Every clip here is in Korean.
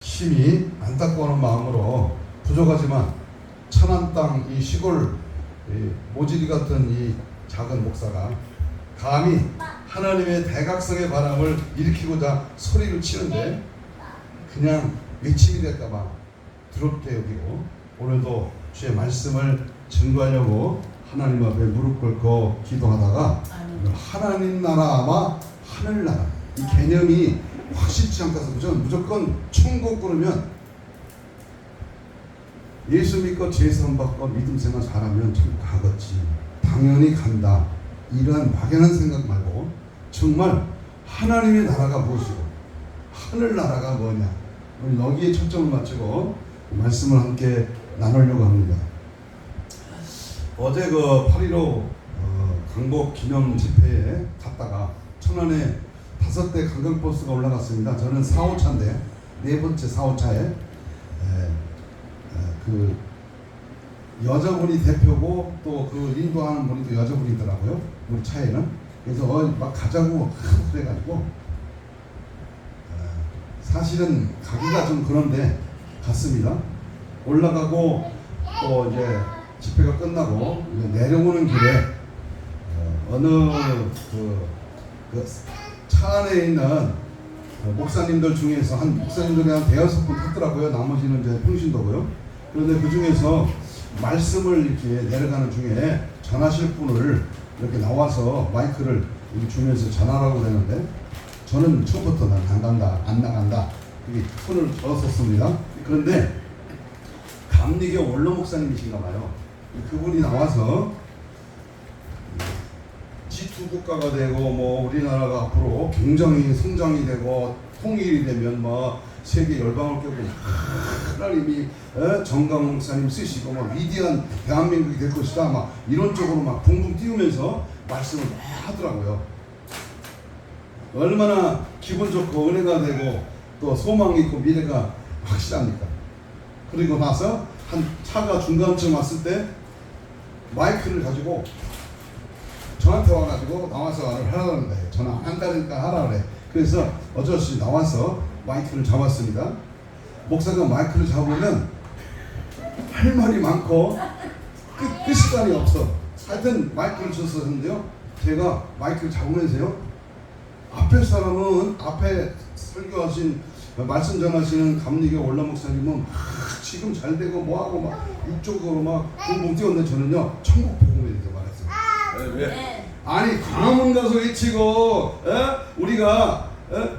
심히 안타까운 마음으로 부족하지만 천안 땅 이 시골 모지리 같은 이 작은 목사가 감히 하나님의 대각성의 바람을 일으키고자 소리를 치는데 그냥 외침이 될까봐 두렵게 여기고 오늘도 주의 말씀을 증거하려고 하나님 앞에 무릎 꿇고 기도하다가 하나님 나라 아마 하늘나라 이 개념이 확실치 않다서 저는 무조건 천국 꾸르면 예수 믿고 제사함 받고 믿음 생활 잘하면 천국 가겠지 당연히 간다 이러한 막연한 생각 말고 정말 하나님의 나라가 무엇이고 하늘나라가 뭐냐 여기에 초점을 맞추고 말씀을 함께 나누려고 합니다. 어제 그 8.15 강복 기념 집회에 갔다가 천안에 5대 관광버스가 올라갔습니다. 저는 4호차인데 네 번째 4호차에 그 여자분이 대표고 또 그 인도하는 분이 또 여자분이더라고요. 우리 차에는. 그래서 막 가자고 그래가지고 사실은 가기가 좀 그런데 갔습니다. 올라가고 또 이제 집회가 끝나고 내려오는 길에 어느 차 안에 있는 목사님들 중에서 한 목사님들이 한 5분 탔더라고요. 나머지는 이제 평신도고요. 그런데 그 중에서 말씀을 이렇게 내려가는 중에 전하실 분을 이렇게 나와서 마이크를 이렇게 주면서 전하라고 그러는데 저는 처음부터 난 안 간다, 안 나간다 이렇게 손을 들었었습니다. 그런데 감리교 원로 목사님이신가 봐요. 그분이 나와서 G2 국가가 되고 뭐 우리나라가 앞으로 굉장히 성장이 되고 통일이 되면 뭐 세계 열방을 껴고 하나님이 정강 목사님 쓰시고 막 위대한 대한민국이 될 것이다 막 이런 쪽으로 막 붕붕 띄우면서 말씀을 하더라고요. 얼마나 기분 좋고 은혜가 되고 또 소망이 있고 미래가 확실합니까? 그리고 나서 한 차가 중간쯤 왔을 때 마이크를 가지고 저한테 와가지고 나와서 하라는 거예요. 저는 안 한다니까 하라 그래. 그래서 어쩔 수 없이 나와서 마이크를 잡았습니다. 목사가 마이크를 잡으면 할 말이 많고 끝 시간이 없어. 하여튼 마이크를 줬었는데요. 제가 마이크를 잡으면서요. 앞에 사람은 앞에 설교하신 말씀 전하시는 감리교 원로 목사님은 지금 잘 되고 뭐하고 막 육적으로 막 붕붕 뛰었는데 저는요 천국 복음에 대해서 말했어요. 왜? 아니 광화문 가서 외치고 우리가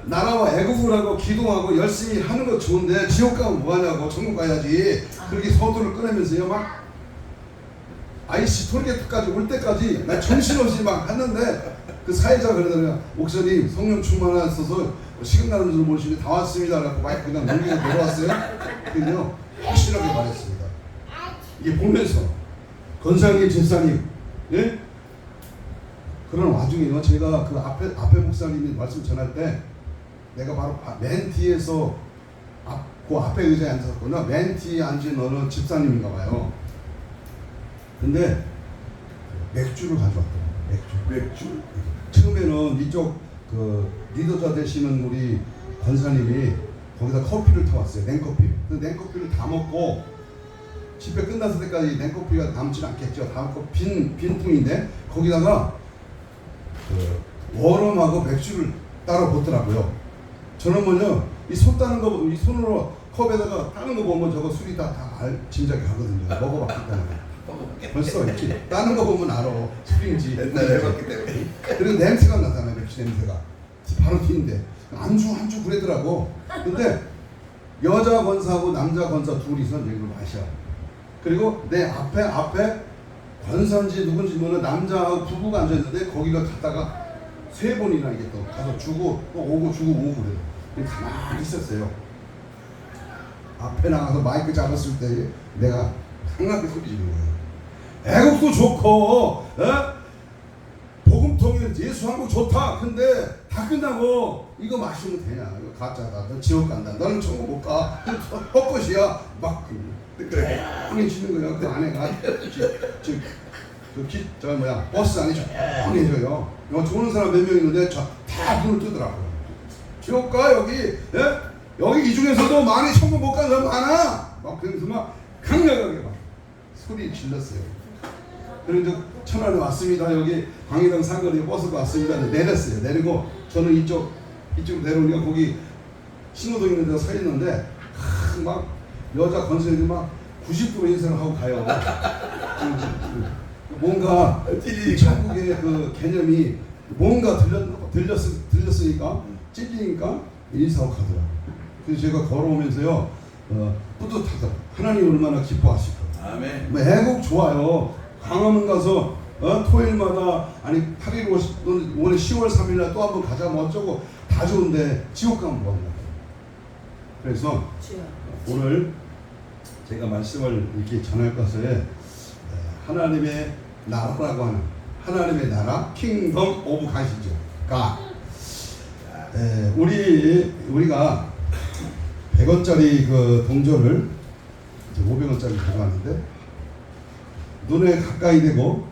나라와 애국을 하고 기도하고 열심히 하는 거 좋은데 지옥 가면 뭐하냐고 천국 가야지 그렇게 서두를 꺼내면서요 막 아이씨 톨게이트까지 올 때까지 나 정신없이 막 했는데 그 사회자가 그러더라고요. 목사님 성령 충만하셔서 시간 줄 모르시니 다 왔습니다 라고 마이크 그냥 넘기고 내려왔어요. 그냥 확실하게 말했습니다. 이게 보면서 권사님 제사님 예? 그런 와중에요 제가 그 앞에 목사님이 말씀 전할 때 내가 바로 맨 뒤에서 그 앞에 의자에 앉았거든요. 맨 뒤에 앉은 어느 집사님인가 봐요. 근데 맥주를 가져왔더라고요. 맥주? 처음에는 이쪽 그 리더자 되시는 우리 권사님이 거기다 커피를 타왔어요. 냉커피. 그 냉커피를 다 먹고 집회 끝났을 때까지 냉커피가 남지 않겠죠. 다 먹고 빈 통인데 거기다가 그 워럼하고 맥주를 따로 붓더라고요. 저는 뭐냐 이 손 따는 거 이 손으로 컵에다가 따는 거 보면 저거 술이 다 짐작이 가거든요. 먹어봤기 때문에. 벌써 이렇게 따는 거 보면 알아. 술인지. 옛날에 해봤기 때문에. 그리고 냄새가 나잖아요. 맥주 냄새가. 바로 튀는데 안주 그러더라고. 근데 여자 권사하고 남자 권사 둘이서 이걸 마셔. 그리고 내 앞에 권사인지 누군지 모르는 남자하고 부부가 앉아있는데 거기가 갔다가 3번이나 이게 또 가서 주고 또 오고 주고 오고 그래요. 가만히 있었어요. 앞에 나가서 마이크 잡았을 때 내가 강하게 소리 지르는 거예요. 애국도 좋고 복음통일 예수 한국 좋다. 근데 다 끝나고 이거 마시면 되냐. 이거 가짜다. 너 지옥 간다. 너는 천국 못 가. 헛것이야. 막 그래. 뻥해지는 거야. 그 아내가 버스 안에 뻥해져요. 좋은 사람 몇 명 있는데 다 눈을 뜨더라고요. 지옥 가 여기 여기 이 중에서도 많이 천국 못 가는 사람 많아. 막 그러면서 막 강력하게 막 소리 질렀어요. 그래서 천안에 왔습니다. 여기 광해당 사거리에 버스가 왔습니다. 내렸어요. 내리고 저는 이쪽으로 내려오니까 거기 신호등 있는 데가 서 있는데 막 여자 건설들이 막 90% 인사를 하고 가요. 뭔가 천국의 그 개념이 뭔가 들렸으니까 찔리니까 인사하고 가더라. 그래서 제가 걸어오면서요 뿌듯하더라. 하나님 얼마나 기뻐하실까. 아멘. 애국 좋아요. 광화문 가서 토요일마다 아니 8일 오늘 10월 3일날 또 한번 가자 뭐 어쩌고 다 좋은데 지옥 가면 뭐합니까? 그래서 오늘 제가 말씀을 이렇게 전할 것에 하나님의 나라라고 하는 하나님의 나라 킹덤 오브 가시죠. 가 우리가 100원짜리 그 동전을 500원짜리 가져왔는데 눈에 가까이 대고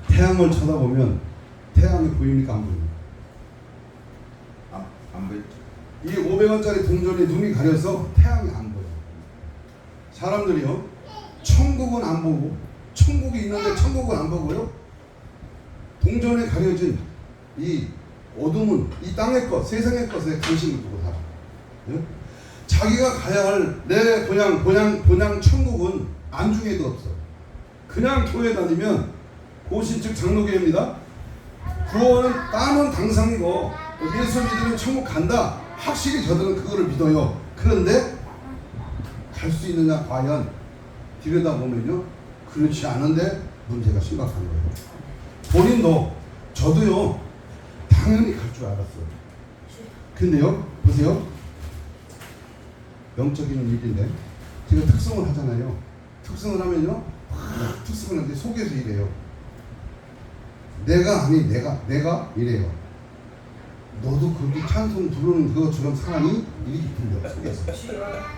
태양을 쳐다보면 태양이 보입니까 안 보입니까? 안 보여. 이 500원짜리 동전이 눈이 가려서 태양이 안 보여. 사람들이요 천국은 안 보고 천국이 있는데 천국은 안 보고요 동전에 가려진 이 어둠은 이 땅의 것 세상의 것에 관심을 두고 살아. 예? 자기가 가야 할 내 본향 천국은 안중에도 없어. 그냥 교회 다니면 고신 즉 장로교회입니다. 구원은 따는 당상이고 예수 믿으면 천국 간다. 확실히 저들은 그거를 믿어요. 그런데 갈 수 있느냐 과연 들여다보면요 그렇지 않은데 문제가 심각한 거예요. 본인도 저도요 당연히 갈 줄 알았어요. 근데요 보세요 영적인 일인데 제가 특성을 하잖아요. 특성을 하면요 특성을 하는데 속에서 이래요. 내가 아니 내가 이래요. 너도 그렇게 찬송 부르는 그것처럼 사람이 이렇게 들려 속에서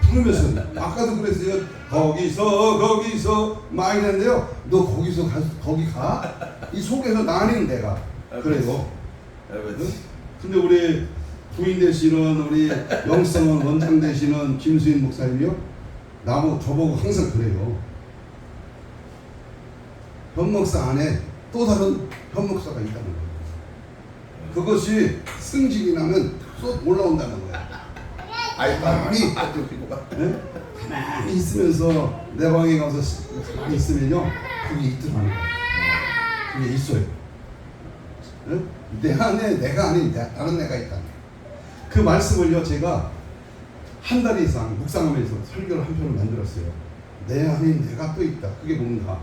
부르면서 아까도 그랬어요. 거기서 막 이랬는데요 너 거기서 거기 가? 이 속에서 나는 내가 그래요. 근데 우리 부인 되시는 우리 영성원 원장 되시는 김수인 목사님이요 저보고 항상 그래요. 현목사 안에 또 다른 현목사가 있다는 거예요. 그것이 승진이 나면 쏙 올라온다는 거야. 가만히 있으면서 내 방에 가서 가만히 있으면요 그게 있더라는 거야. 그게 있어요. 내 안에 내가 아닌 다른 내가 있다는 거야. 그 말씀을요 제가 한 달 이상 묵상하면서 설교를 한 편을 만들었어요. 내 안에 내가 또 있다. 그게 뭔가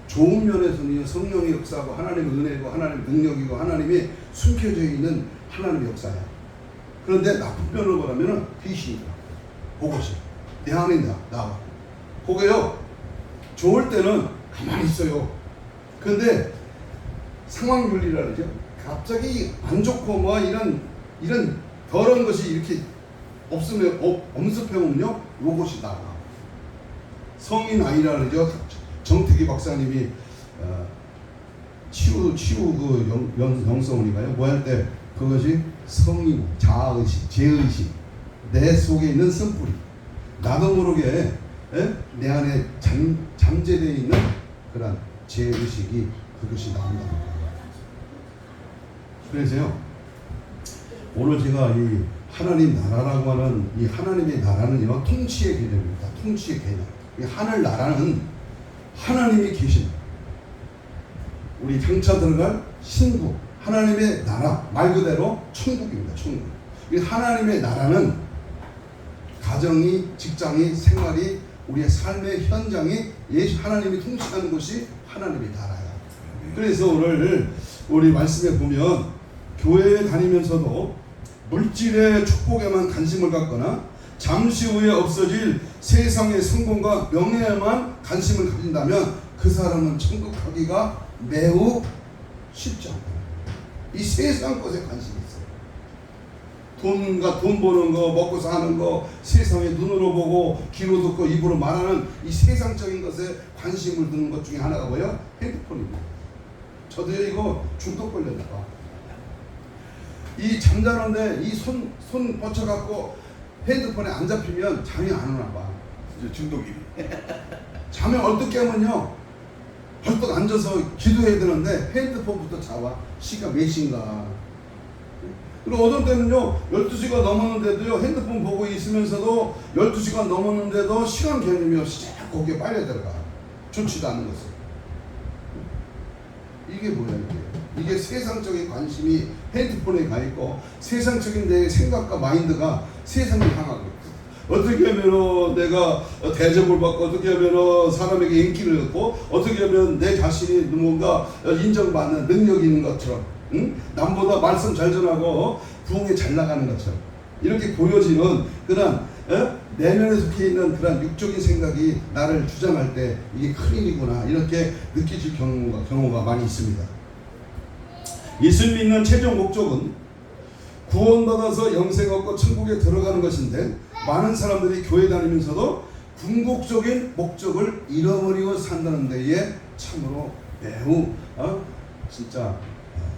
좋은 면에서는 성령의 역사하고 하나님의 은혜고 하나님의 능력이고 하나님이 숨겨져 있는 하나님의 역사야. 그런데 나쁜 면을 보라면은 귀신이다. 그것이 내 안에 나와. 그게요 좋을 때는 가만히 있어요. 그런데 상황윤리라 그러죠. 갑자기 안 좋고 뭐 이런 더러운 것이 이렇게 없으면 엄습해오면요 요것이 나와. 성인 아이라 그러죠. 정특기 박사님이 치유 그 영성원인가요? 뭐 할 때 그것이 성인 자아의식, 죄의식 내 속에 있는 쓴뿌리 나도 모르게 내 안에 잠재되어 있는 그런 죄의식이 그것이 나온다는 거예요. 그래서요 오늘 제가 이 하나님 나라라고 하는 이 하나님의 나라는요 통치의 개념입니다. 통치의 개념. 이 하늘 나라는 하나님이 계신 우리 장차 들어갈 신국 하나님의 나라 말 그대로 천국입니다. 천국. 이 하나님의 나라는 가정이 직장이 생활이 우리의 삶의 현장이 하나님이 통치하는 곳이 하나님의 나라야. 그래서 오늘 우리 말씀에 보면 교회에 다니면서도 물질의 축복에만 관심을 갖거나 잠시 후에 없어질 세상의 성공과 명예에만 관심을 가진다면 그 사람은 천국 가기가 매우 쉽지 않다. 이 세상 것에 관심이 있어요. 돈 버는 거, 먹고 사는 거, 세상에 눈으로 보고 귀로 듣고 입으로 말하는 이 세상적인 것에 관심을 두는 것 중에 하나가 뭐예요? 핸드폰입니다. 저도 이거 중독 걸렸나 봐. 이 잠자는데 이 손 뻗쳐갖고 핸드폰에 안 잡히면 잠이 안 오나 봐. 중독이. 잠이 얼뜻 깨면요 벌떡 앉아서 기도해야 되는데 핸드폰부터 잡아. 시간 몇 시인가. 그리고 어떤 때는요 12시가 넘었는데도요 핸드폰 보고 있으면서도 12시간 넘었는데도 시간 개념이 없이 자꾸 거기에 빨려 들어가. 좋지도 않은 것을. 이게 뭐야 이게 세상적인 관심이 핸드폰에 가 있고 세상적인 내 생각과 마인드가 세상을 향하고 있고, 어떻게 하면 내가 대접을 받고 어떻게 하면 사람에게 인기를 얻고 어떻게 하면 내 자신이 뭔가 인정받는 능력이 있는 것처럼, 응? 남보다 말씀 잘 전하고 부흥에 잘 나가는 것처럼 이렇게 보여지는 그런 내면에 속해 있는 그런 육적인 생각이 나를 주장할 때 이게 큰일이구나 이렇게 느껴질 경우가 많이 있습니다. 예수 믿는 최종 목적은 구원받아서 영생 얻고 천국에 들어가는 것인데 많은 사람들이 교회 다니면서도 궁극적인 목적을 잃어버리고 산다는 데에 참으로 매우 진짜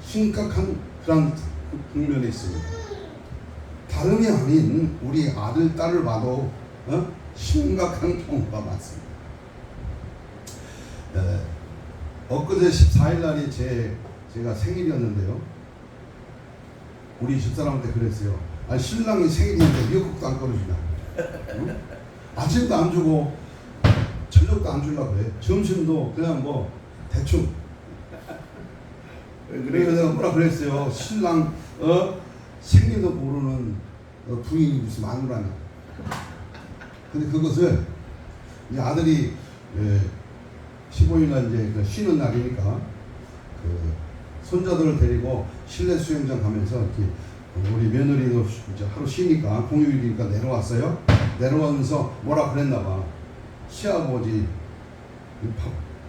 심각한 그런 국면에 있습니다. 다름이 아닌 우리 아들, 딸을 봐도 심각한 경우가 많습니다. 엊그제 14일 날이 제가 생일이었는데요. 우리 집사람한테 그랬어요. 아니 신랑이 생일인데 미역국도 안 끓여주냐. 응? 아침도 안 주고 저녁도 안 주려고 해. 점심도 그냥 뭐 대충. 그래서 내가 뭐라 그랬어요. 신랑 생일도 모르는 부인이 무슨 마누라냐. 근데 그것을 이제 아들이 15일날 이제 쉬는 날이니까 그 손자들을 데리고 실내 수영장 가면서 이렇게 우리 며느리도 이제 하루 쉬니까 공휴일이니까 내려왔어요. 내려오면서 뭐라 그랬나봐. 시아버지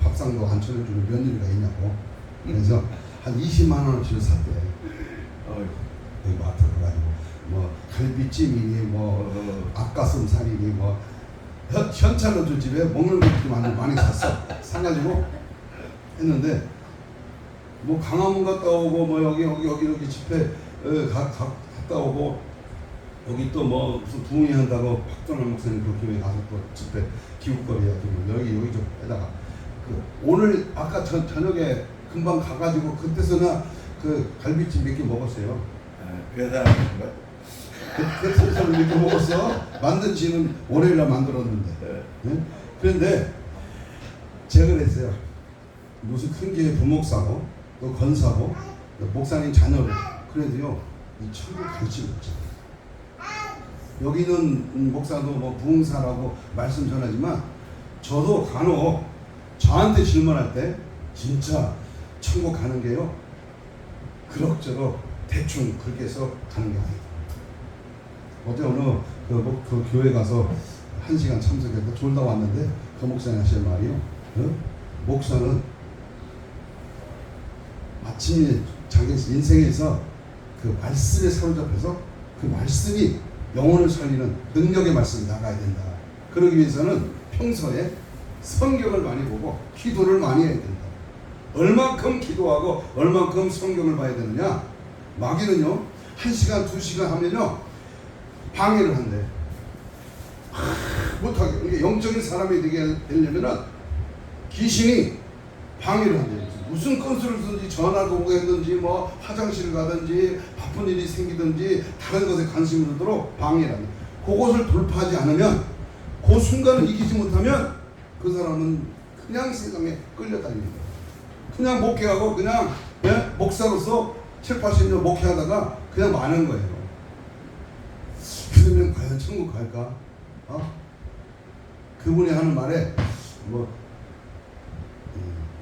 밥상도 안 차려주는 며느리가 있냐고. 그래서 한 20만 원어치를 샀대. 여기 마트 가가지고 뭐 갈비찜이니 뭐 앞가슴살이니 뭐 현찰로 집에 먹는 것도 많이 샀어. 사가지고 했는데 뭐 강화문 갔다 오고 뭐 여기 집회 갔다 오고 여기 또 뭐 무슨 부흥회 한다고 박정환 목사님 그 교회 가서 또 집회 기웃거리야. 여기 좀 에다가 그 오늘 아까 저녁에 금방 가가지고 그때서나 그 갈비찜 몇 개 먹었어요. 그 사람인가? 그때서는 몇 개 먹었어. 만든 지는 월요일날 만들었는데. 네? 그런데 제가 그랬어요. 무슨 큰 교회 부목사고 또 권사고 목사님 자녀를 그래도요 이 천국 갈지 못잖아. 여기는 목사도 뭐 부흥사라고 말씀 전하지만 저도 간혹 저한테 질문할 때 진짜 천국 가는 게요 그럭저럭 대충 그렇게 해서 가는 게 아니에요. 어제 어느 그 교회 가서 1시간 참석해서 졸다 왔는데 그 목사님 하시는 말이요. 목사는 마침내 자기 인생에서 그 말씀에 사로잡혀서 그 말씀이 영혼을 살리는 능력의 말씀이 나가야 된다. 그러기 위해서는 평소에 성경을 많이 보고 기도를 많이 해야 된다. 얼만큼 기도하고 얼만큼 성경을 봐야 되느냐. 마귀는요 1시간 2시간 하면요 방해를 한대. 못하게. 그러니까 영적인 사람이 되게 되려면은 귀신이 방해를 한대. 무슨 건수를 쓰든지 전화를 오겠든지 뭐 화장실을 가든지 바쁜 일이 생기든지 다른 것에 관심을 두도록 방해를 한대. 그것을 돌파하지 않으면 그 순간을 이기지 못하면 그 사람은 그냥 세상에 끌려다닙니다. 그냥 목회하고 그냥 목사로서 7, 80년 목회하다가 그냥 마는 거예요. 그러면 과연 천국 갈까? 그분이 하는 말에 뭐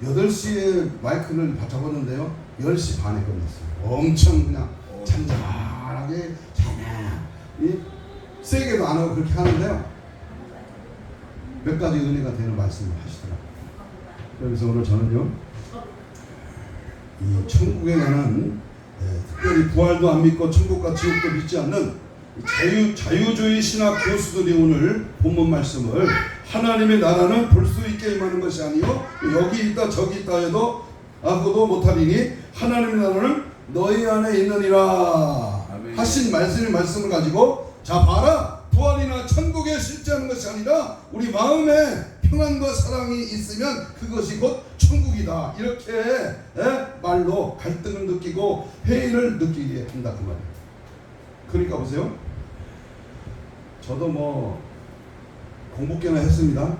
8시에 마이크를 잡았는데요 10시 반에 끝났어요. 엄청 그냥 잔잔하게 세게도 안 하고 그렇게 하는데요 몇 가지 은혜가 되는 말씀을 하시더라고요. 그래서 오늘 저는요 이 천국에 가는 특별히 부활도 안 믿고 천국과 지옥도 믿지 않는 자유주의 신학 교수들이 오늘 본문 말씀을 하나님의 나라는 볼 수 있게 임하는 것이 아니요 여기 있다 저기 있다 해도 아무도 못하리니 하나님의 나라는 너희 안에 있느니라 아멘. 하신 말씀을 가지고 자 봐라 부활이나 천국에 실제하는 것이 아니라 우리 마음에 평안과 사랑이 있으면 그것이 곧 천국이다 이렇게 말로 갈등을 느끼고 회의를 느끼게 한다 그 말이에요. 그러니까 보세요. 저도 뭐 공부 꽤나 했습니다.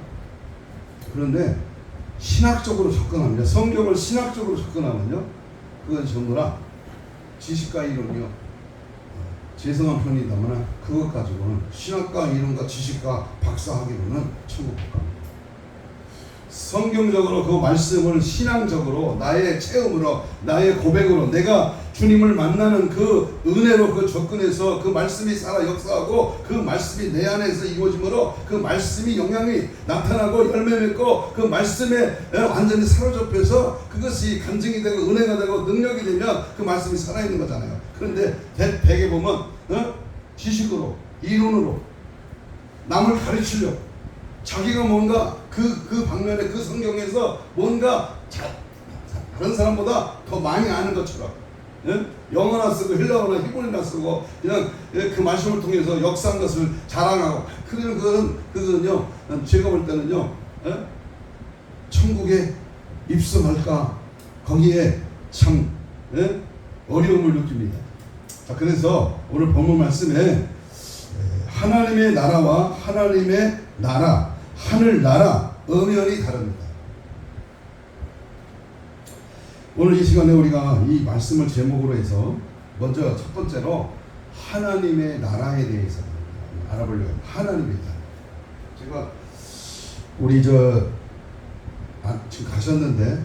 그런데 신학적으로 접근합니다. 성경을 신학적으로 접근하면요 그건 전부 다 지식과 이론이요 죄송한 편이다만 그것 가지고는 신학과 이론과 지식과 박사학위로는 천국 못 갑니다. 성경적으로 그 말씀을 신앙적으로 나의 체험으로 나의 고백으로 내가 주님을 만나는 그 은혜로 그 접근해서 그 말씀이 살아 역사하고 그 말씀이 내 안에서 이루어짐으로 그 말씀이 영향이 나타나고 열매 맺고 그 말씀에 완전히 사로잡혀서 그것이 간증이 되고 은혜가 되고 능력이 되면 그 말씀이 살아있는 거잖아요. 그런데 대개 보면 지식으로 이론으로 남을 가르치려고 자기가 뭔가 그 방면에 그 성경에서 뭔가 다른 사람보다 더 많이 아는 것처럼 영어나 쓰고 헬라어나 히브리나 쓰고 그냥 그 말씀을 통해서 역사한 것을 자랑하고 그거는요 제가 볼 때는요 천국에 입성할까 거기에 참 어려움을 느낍니다. 자, 그래서 오늘 본문 말씀에 하나님의 나라와 하나님의 나라 하늘나라 엄연히 다릅니다. 오늘 이 시간에 우리가 이 말씀을 제목으로 해서 먼저 첫 번째로 하나님의 나라에 대해서 알아보려고 합니다. 하나님의 나라. 제가 우리 지금 가셨는데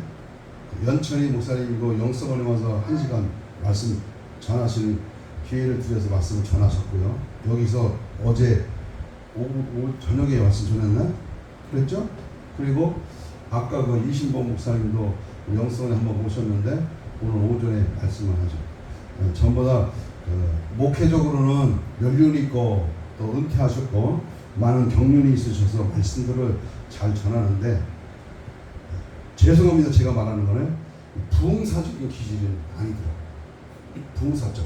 연천이 목사님이고 영성원에 와서 1시간 말씀 전하시는 기회를 드려서 말씀을 전하셨고요. 여기서 어제 오후 저녁에 말씀 전했나? 그랬죠? 그리고 아까 그 이신범 목사님도 영성원에 한번 오셨는데 오늘 오전에 말씀을 하죠. 전부 다 목회적으로는 연륜 있고 또 은퇴하셨고 많은 경륜이 있으셔서 말씀들을 잘 전하는데 죄송합니다. 제가 말하는 거는 부흥사적인 기질은 아니더라고요. 부흥사적.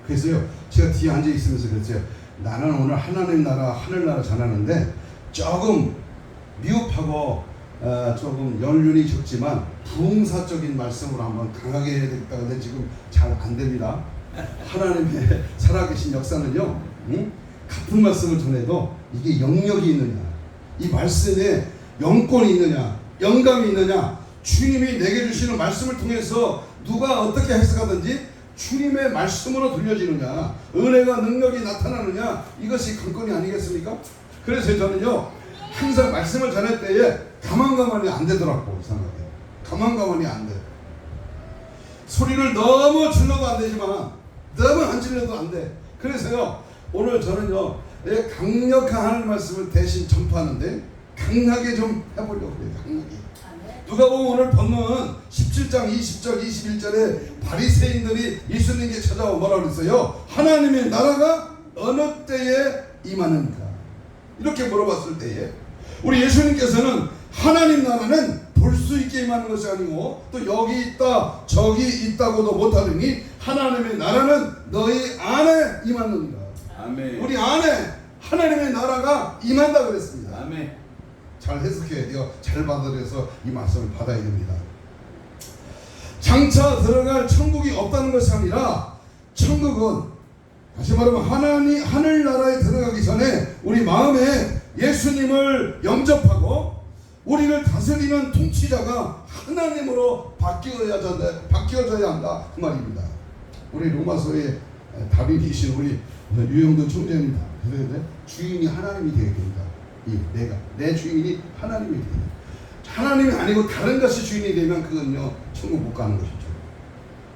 그래서요 제가 뒤에 앉아 있으면서 그랬어요. 나는 오늘 하나님 나라 하늘나라 전하는데 조금 미흡하고 조금 연륜이 적지만 부흥사적인 말씀으로 한번 강하게 해야 되겠다. 근데 지금 잘 안 됩니다. 하나님의 살아계신 역사는요 같은 말씀을 전해도 이게 영역이 있느냐 이 말씀에 영권이 있느냐 영감이 있느냐 주님이 내게 주시는 말씀을 통해서 누가 어떻게 해석하든지 주님의 말씀으로 들려지느냐 은혜가 능력이 나타나느냐 이것이 관건이 아니겠습니까? 그래서 저는요 항상 말씀을 전할 때에 가만가만히 안 되더라고. 이상하게 가만가만히 안 돼. 소리를 너무 질러도 안 되지만 너무 안 질러도 안 돼. 그래서요 오늘 저는요 강력한 하나님 말씀을 대신 전파하는데 강하게 좀 해보려고 그래요. 강하게. 누가 보면 오늘 본문 17장 20절 21절에 바리새인들이 예수님께 찾아와 뭐라고 그랬어요? 하나님의 나라가 어느 때에 임하는가? 이렇게 물어봤을 때에 우리 예수님께서는 하나님 나라는 볼 수 있게 임하는 것이 아니고 또 여기 있다 저기 있다고도 못하느니 하나님의 나라는 너희 안에 임하느니라. 아멘. 우리 안에 하나님의 나라가 임한다 그랬습니다. 아멘. 잘 해석해야 돼요. 잘 받아들여서 이 말씀을 받아야 됩니다. 장차 들어갈 천국이 없다는 것이 아니라 천국은 다시 말하면 하늘나라에 들어가기 전에 우리 마음에 예수님을 영접하고 우리를 다스리는 통치자가 하나님으로 바뀌어져야 한다 그 말입니다. 우리 로마서의 답이이신 우리 유영도 총재님 주인이 하나님이 되어야 된다. 내 주인이 하나님이 되어야 된다. 하나님이 아니고 다른 것이 주인이 되면 그건요 천국 못 가는 것이죠.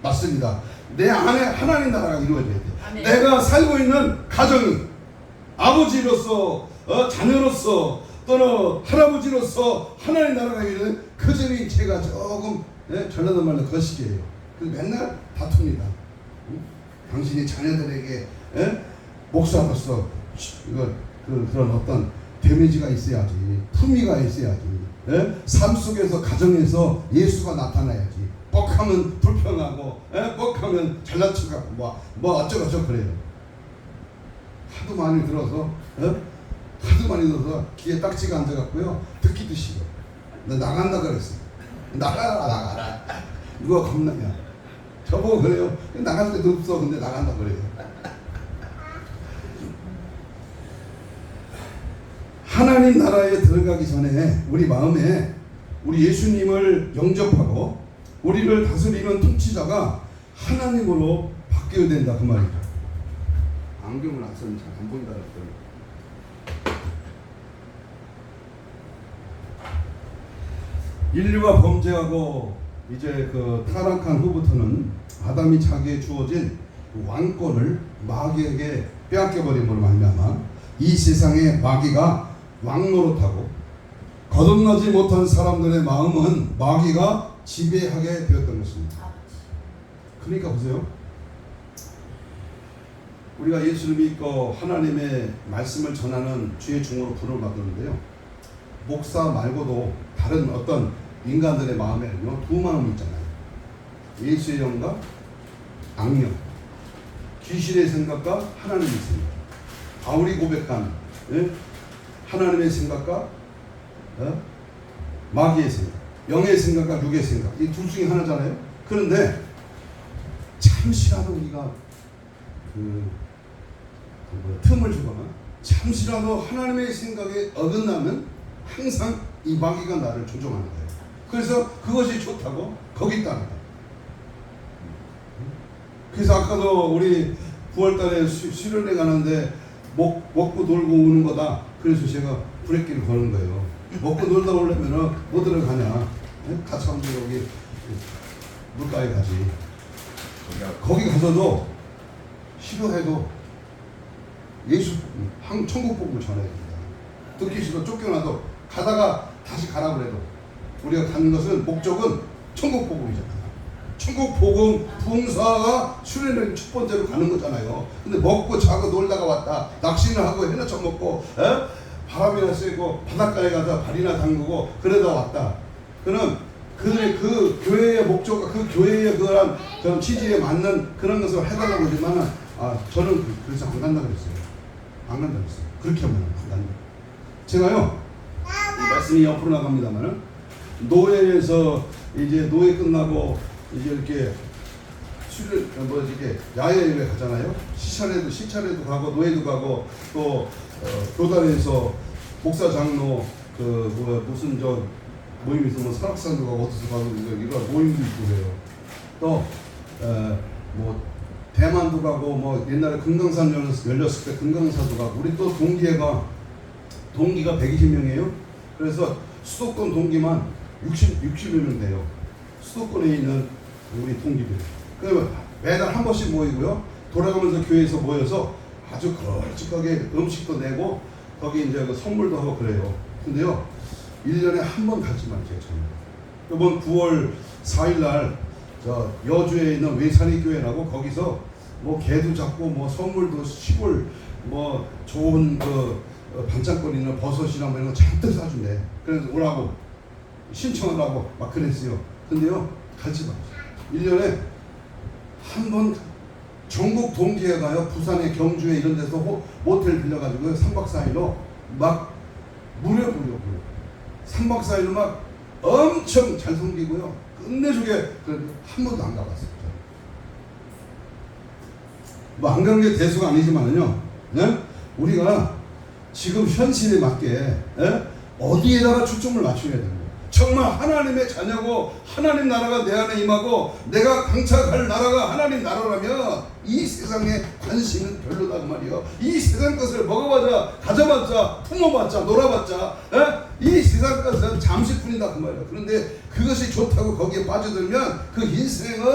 맞습니다. 내 안에 하나님 나라가 이루어져야 돼. 아멘. 내가 살고 있는 가정이 아버지로서 자녀로서 또는 할아버지로서 하나님 나라가 이루어지는 그 점이 제가 조금 전라도 말로 거시기예요. 그래서 맨날 다툽니다. 당신이 자녀들에게 목사로서 그런 어떤 데미지가 있어야지, 품위가 있어야지, 삶 속에서 가정에서 예수가 나타나야지. 뻑하면 불평하고, 뻑하면 잘난 척하고, 뭐 어쩌고저쩌고 그래요. 하도 많이 들어서, 하도 많이 들어서 귀에 딱지가 앉아갖고요, 듣기도 싫어. 나 나간다 그랬어. 나가라. 누가 겁나냐? 저보고 그래요. 나갈 데도 없어. 근데 나간다 그래요. 하나님 나라에 들어가기 전에 우리 마음에 우리 예수님을 영접하고 우리를 다스리는 통치자가 하나님으로 바뀌어야 된다 그 말이죠. 안경을 안 쓰면 잘 안 보인다 그랬더니 인류가 범죄하고 이제 그 타락한 후부터는 아담이 자기에 주어진 왕권을 마귀에게 빼앗겨 버림으로 말미암아 이 세상의 마귀가 왕노릇하고 거듭나지 못한 사람들의 마음은 마귀가 지배하게 되었던 것입니다. 그러니까 보세요. 우리가 예수를 믿고 하나님의 말씀을 전하는 주의 종으로 부름을 받았는데요. 목사 말고도 다른 어떤 인간들의 마음에는요, 두 마음이 있잖아요. 예수의 영과 악령, 귀신의 생각과 하나님의 생각. 바울이 고백한 하나님의 생각과 마귀의 생각, 영의 생각과 육의 생각, 이 둘 중에 하나잖아요. 그런데 잠시라도 우리가 틈을 주거나 잠시라도 하나님의 생각에 어긋나면 항상 이 마귀가 나를 조종하는 거예요. 그래서 그것이 좋다고 거기 있다는 거예요. 그래서 아까도 우리 9월달에 수련회 가는데 먹고 놀고 오는 거다. 그래서 제가 브레이크를 거는 거예요. 먹고 놀다 오려면 뭐 들어가냐? 같이 한번 여기 물가에 가지. 거기 가서도 싫어해도 예수 천국 복음을 전해야 됩니다. 듣기 싫어 쫓겨나도 가다가 다시 가라 그래도 우리가 가는 것은 목적은 천국 복음이잖아요. 천국 복음 봉사가 수련회 첫 번째로 가는 거잖아요. 근데 먹고 자고 놀다가 왔다 낚시를 하고 해나 처먹고 바람이나 쐬고 바닷가에 가서 발이나 담그고 그러다 왔다. 그는 그 교회의 목적과 그 교회의 그런 취지에 맞는 그런 것을 해달라고 하지만 저는 그래서 안 간다 그랬어요. 안 간다 그랬어요. 그렇게 하면 안 간다. 제가요 이 말씀이 옆으로 나갑니다만은 노예에서 이제 노예 끝나고 이제 이렇게 이렇게 야외에 가잖아요. 시찰에도 가고 노예도 가고 또 교단에서 목사 장로 무슨 저 모임이 있으면 설악산도 가고 어디서 가고 이런 모임도 있고 그래요. 또 뭐 대만도 가고 뭐 옛날에 금강산 열렸을 때 금강산도 가고 우리 또 동기가 120명이에요. 그래서 수도권 동기만 60여 명 돼요. 수도권에 있는 우리 동기들. 그러면 매달 한 번씩 모이고요. 돌아가면서 교회에서 모여서 아주 걸쭉하게 음식도 내고 거기 이제 그 선물도 하고 그래요. 근데요, 1년에 한 번 갔지만 제가 이번 9월 4일 날 저 여주에 있는 외산리 교회라고 거기서 뭐 개도 잡고 뭐 선물도 시골 뭐 좋은 그 반찬거리나 버섯이나 뭐 이런 거 잔뜩 사준대. 그래서 오라고 신청하라고 막 그랬어요. 근데요, 가지 마. 1년에 한 번 전국 동기에 가요. 부산에 경주에 이런 데서 모텔 빌려가지고 3박 4일로 막 무료 3박 4일로 막 엄청 잘 섬기고요. 끝내주게 한 번도 안 가봤어요. 뭐 안 간 게 대수가 아니지만요. 네? 우리가 지금 현실에 맞게 어디에다가 초점을 맞춰야 됩니다. 정말 하나님의 자녀고 하나님 나라가 내 안에 임하고 내가 강착할 나라가 하나님 나라라면 이 세상에 관심은 별로다 그 말이에요. 이 세상 것을 먹어봤자 가져봤자 품어봤자 놀아봤자 이 세상 것은 잠시뿐이다 그 말이에요. 그런데 그것이 좋다고 거기에 빠져들면 그 인생은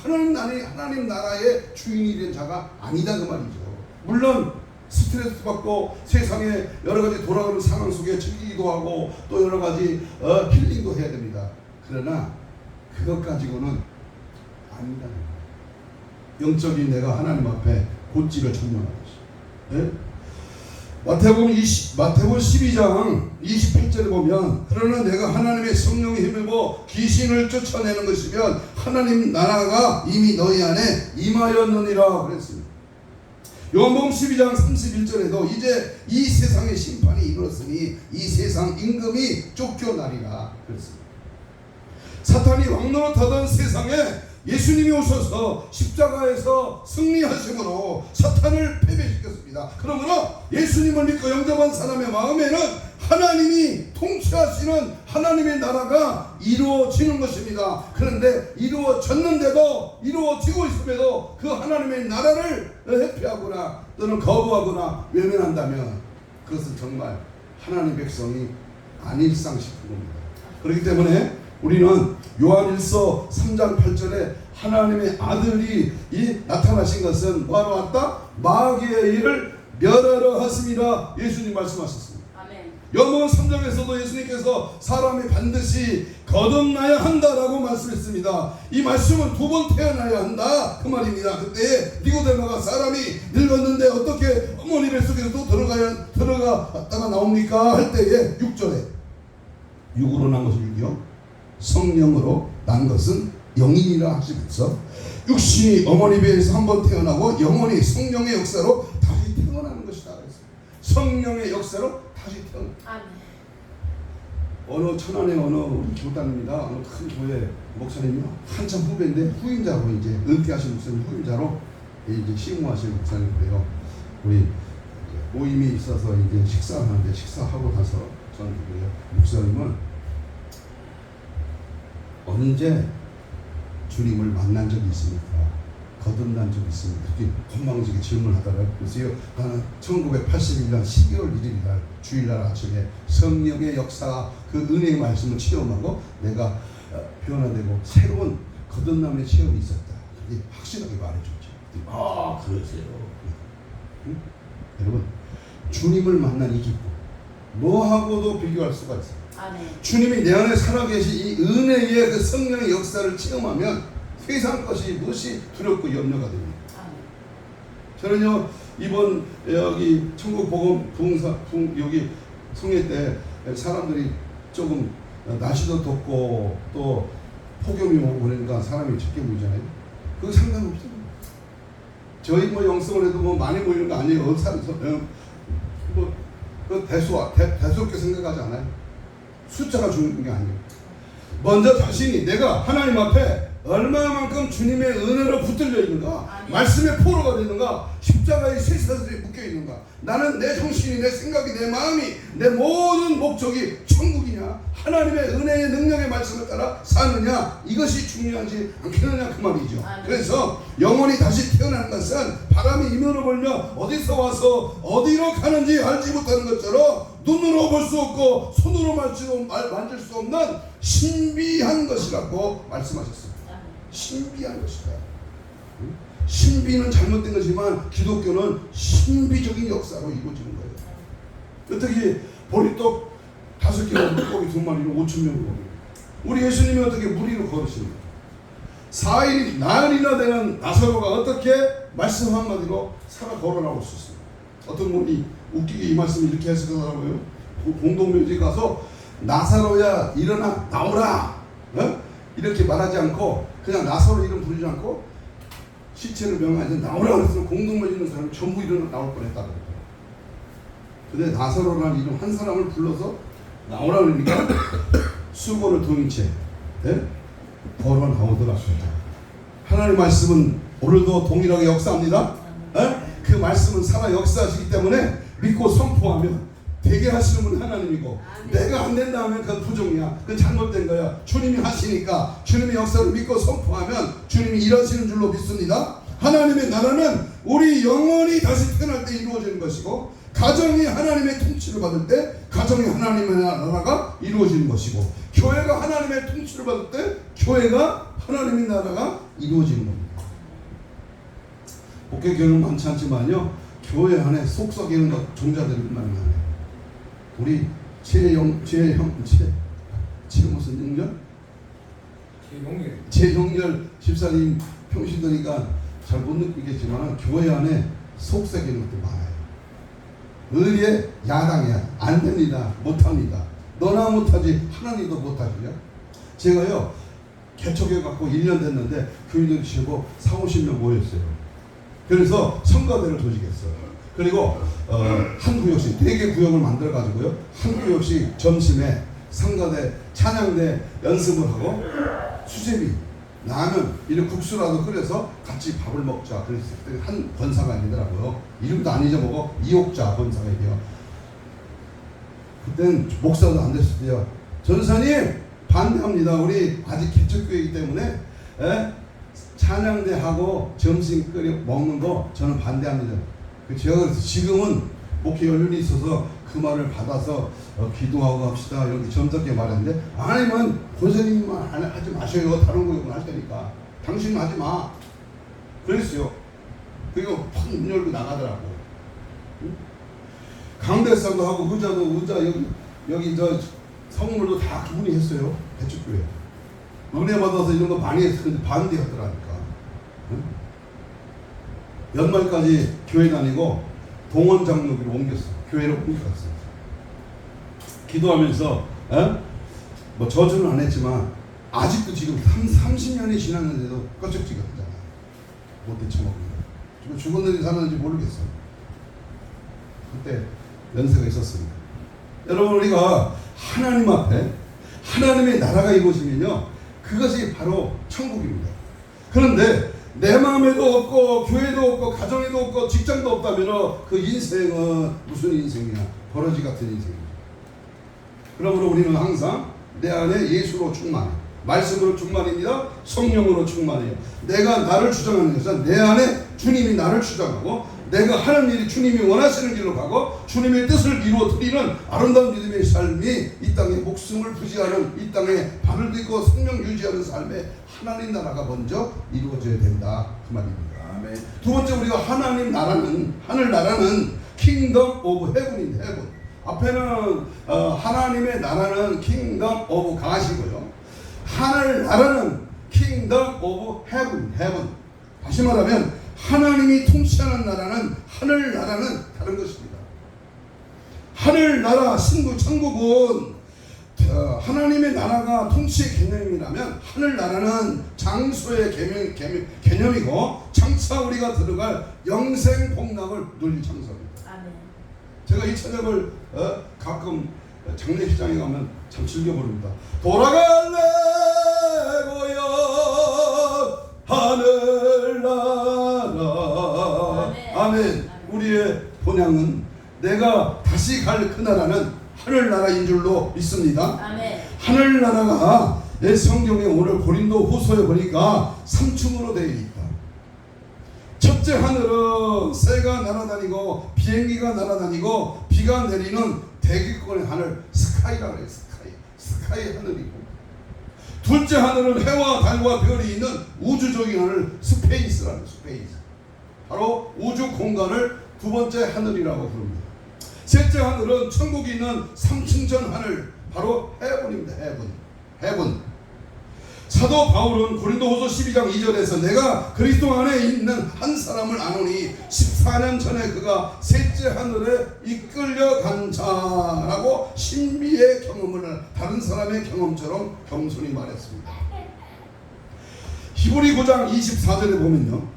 하나님 나라의 주인이 된 자가 아니다 그 말이죠. 물론 스트레스 받고 세상에 여러 가지 돌아가는 상황 속에 즐기기도 하고 또 여러 가지 힐링도 해야 됩니다. 그러나 그것 가지고는 아니다. 영적인 내가 하나님 앞에 곧지를 청년하는 것이. 마태복음 12장 28절에 보면 그러나 내가 하나님의 성령에 힘입어 귀신을 쫓아내는 것이면 하나님 나라가 이미 너희 안에 임하였느니라 그랬습니다. 요한복음 12장 31절에도 이제 이 세상의 심판이 이르렀으니 이 세상 임금이 쫓겨나리라 그랬습니다. 사탄이 왕노릇하던 세상에 예수님이 오셔서 십자가에서 승리하심으로 사탄을 패배시켰습니다. 그러므로 예수님을 믿고 영접한 사람의 마음에는 하나님이 통치하시는 하나님의 나라가 이루어지는 것입니다. 그런데 이루어졌는데도 이루어지고 있음에도 그 하나님의 나라를 회피하거나 또는 거부하거나 외면한다면 그것은 정말 하나님 백성이 아닐상 싶은 겁니다. 그렇기 때문에 우리는 요한일서 3장 8절에 하나님의 아들이 나타나신 것은 뭐하러 왔다? 마귀의 일을 멸하러 왔습니다. 예수님 말씀하셨습니다. 요한복음 3장에서도 예수님께서 사람이 반드시 거듭나야 한다라고 말씀했습니다. 이 말씀은 두 번 태어나야 한다 그 말입니다. 그때 니고데모가 사람이 늙었는데 어떻게 어머니 뱃속에서 또 들어갔다가 나옵니까? 할 때에 6절에 육으로 난 것은 육이요 성령으로 난 것은 영이니라 하시면서 육신이 어머니 배에서 한번 태어나고 영혼이 성령의 역사로 다시 태어나는 것이다 그랬어요. 성령의 역사로 다시 태어나. 어느 천안의 어느 우리 교단입니다. 어느 큰 교회 목사님이요 한참 후배인데 후임자로 이제 은퇴하신 목사님 후임자로 이제 시무하신 목사님이고요. 우리 모임이 있어서 이제 식사하는데 식사하고 나서 저는 그래요. 목사님은 언제 주님을 만난 적이 있습니까? 거듭난 적이 있습니까? 그렇게 건방지게 질문하더라고요. 그래서 나는 1981년 12월 1일 날 주일날 아침에 성령의 역사 그 은혜의 말씀을 체험하고 내가 변화되고 새로운 거듭남의 체험이 있었다. 그게 확실하게 말해줬죠. 아 그러세요. 응? 여러분 주님을 만난 이 기쁨 뭐하고도 비교할 수가 있어요. 주님이 내 안에 살아계신 이 은혜의 그 성령의 역사를 체험하면 세상 것이 무엇이 두렵고 염려가 됩니다. 저는요 이번 여기 천국 복음 여기 성회 때 사람들이 조금 날씨도 덥고 또 폭염이 오고 그러니까 사람이 적게 모이잖아요. 그거 상관없어요. 저희 뭐 영성을 해도 뭐 많이 모이는 거 아니에요. 뭐 대수롭게 생각하지 않아요. 숫자가 중요한 게 아니에요. 먼저 자신이 내가 하나님 앞에 얼마만큼 주님의 은혜로 붙들려 있는가, 말씀의 포로가 되는가, 십자가의 쇠사슬에 묶여 있는가. 나는 내 정신이, 내 생각이, 내 마음이, 내 모든 목적이 천국이냐, 하나님의 은혜의 능력의 말씀을 따라 사느냐, 이것이 중요하지 않겠느냐 그 말이죠. 그래서 영혼이 다시 태어나는 것은 바람이 이면으로 불며 어디서 와서 어디로 가는지 알지 못하는 것처럼 눈으로 볼 수 없고 손으로 만질 수 없는 신비한 것이라고 말씀하셨습니다. 신비한 것이다. 신비는 잘못된 것이지만 기독교는 신비적인 역사로 이루어지는 거예요. 어떻게 보리떡 5개와 물고기 2마리로 5,000명을 먹여요. 우리 예수님이 어떻게 무리로 걸으십니까? 4일 나흘이나 되는 나사로가 어떻게 말씀 한마디로 살아 걸어 나올 수 있습니까? 어떤 분이 웃기게 이 말씀을 이렇게 해석하더라고요. 공동묘지 가서 나사로야 일어나 나오라 이렇게 말하지 않고 그냥 나사로 이름 부르지 않고 시체를 명하지 나오라 그랬으면 공동묘지 있는 사람이 전부 일어나 나올 뻔했다. 근데 나사로라는 이름 한 사람을 불러서 나오라 그러니까 수고를 동인 채 걸어 나오더라고요. 하나님의 말씀은 오늘도 동일하게 역사합니다. 그 말씀은 살아 역사하시기 때문에 믿고 선포하면 되게 하시는 분은 하나님이고 내가 안 된다 하면 그건 부종이야. 그건 잘못된 거야. 주님이 하시니까 주님의 역사를 믿고 선포하면 주님이 일하시는 줄로 믿습니다. 하나님의 나라는 우리 영혼이 다시 태어날 때 이루어지는 것이고 가정이 하나님의 통치를 받을 때 가정이 하나님의 나라가 이루어지는 것이고 교회가 하나님의 통치를 받을 때 교회가 하나님의 나라가 이루어지는 겁니다. 목회교회는 많지 않지만요 교회 안에 속썩이는 종자들이 많아요. 우리 최용렬 집사님 평신도니까 잘 못 느끼겠지만 교회 안에 속삭이는 것도 많아요. 의리의 야당이야. 안 됩니다. 못합니다. 너나 못하지 하나님도 못하시냐? 제가요 개척해 갖고 1년 됐는데 교인들 치고 40~50명 모였어요. 그래서 성가대를 조직했어요. 그리고 한 구역씩 4개 구역을 만들어 가지고요 한 구역씩 점심에 성가대 찬양대 연습을 하고 수제비 라면 이런 국수라도 끓여서 같이 밥을 먹자. 그랬을 때 한 권사가 아니더라고요. 이름도 안 잊어먹어. 이옥자 권사가요. 그땐 목사도 안 됐을 때요. 전사님 반대합니다. 우리 아직 개척교회이기 때문에 찬양대하고 점심 끓여 먹는 거 저는 반대합니다. 제가 그래서 지금은 목회 연륜이 있어서 그 말을 받아서 기도하고 합시다 이렇게 점잖게 말했는데, 아니면 권사님만 하지 마셔요. 다른 거 할 테니까 당신은 하지 마 그랬어요. 그리고 팍 문 열고 나가더라고. 응? 강대상도 하고 의자 여기 저 성물도 다 그분이 했어요. 개척교회 은혜 받아서 이런 거 많이 했는데 반대하더라니까. 응? 연말까지 교회 다니고 동원 장로기로 옮겼어. 교회로 옮겨갔어. 기도하면서 뭐 저주는 안 했지만 아직도 지금 30년이 지났는데도 껍적지가 되잖아. 못돼 처먹는 거. 죽은 놈이 사는지 모르겠어. 그때 연세가 있었습니다. 여러분, 우리가 하나님 앞에 하나님의 나라가 이루어지면요 그것이 바로 천국입니다. 그런데 내 마음에도 없고 교회도 없고 가정에도 없고 직장도 없다면 그 인생은 무슨 인생이야? 버러지 같은 인생이야. 그러므로 우리는 항상 내 안에 예수로 충만해. 말씀으로 충만입니다. 성령으로 충만해요. 내가 나를 주장하는 것은 내 안에 주님이 나를 주장하고 내가 하는 일이 주님이 원하시는 길로 가고 주님의 뜻을 이루어드리는 아름다운 믿음의 삶이 이 땅에 목숨을 부지하는, 이 땅에 발을 딛고 생명 유지하는 삶에 하나님 나라가 먼저 이루어져야 된다 그 말입니다. 아멘. 두 번째, 우리가 하나님 나라는, 하늘 나라는 킹덤 오브 헤븐인데, 헤븐 앞에는 하나님의 나라는 킹덤 오브 가시고요, 하늘 나라는 킹덤 오브 헤븐, 헤븐. 다시 말하면 하나님이 통치하는 나라는, 하늘 나라는 다른 것입니다. 하늘 나라 신구 천국은 하나님의 나라가 통치의 개념이라면 하늘 나라는 장소의 개념이고 장차 우리가 들어갈 영생 복락을 누릴 장소입니다. 아멘. 제가 이 찬양을 가끔 장례식장에 가면 참 즐겨 부릅니다. 돌아갈래 고요 하늘나라. 아멘. 우리의 본향은 내가 다시 갈 그 나라는 하늘나라인 줄로 믿습니다. 아멘. 하늘나라가 내 성경에 오늘 고린도 후서에 보니까 3층으로 되어 있다. 첫째 하늘은 새가 날아다니고 비행기가 날아다니고 비가 내리는 대기권의 하늘, 스카이라고 해요. 스카이 하늘이고, 둘째 하늘은 해와 달과 별이 있는 우주적인 하늘, 스페이스라는, 스페이스. 바로 우주 공간을 두 번째 하늘이라고 부릅니다. 셋째 하늘은 천국이 있는 3층 전 하늘, 바로 헤븐입니다. 헤븐. 사도 바울은 고린도후서 12장 2절에서 내가 그리스도 안에 있는 한 사람을 아노니 14년 전에 그가 셋째 하늘에 이끌려간 자라고 신비의 경험을 다른 사람의 경험처럼 겸손히 말했습니다. 히브리 9장 24절에 보면요,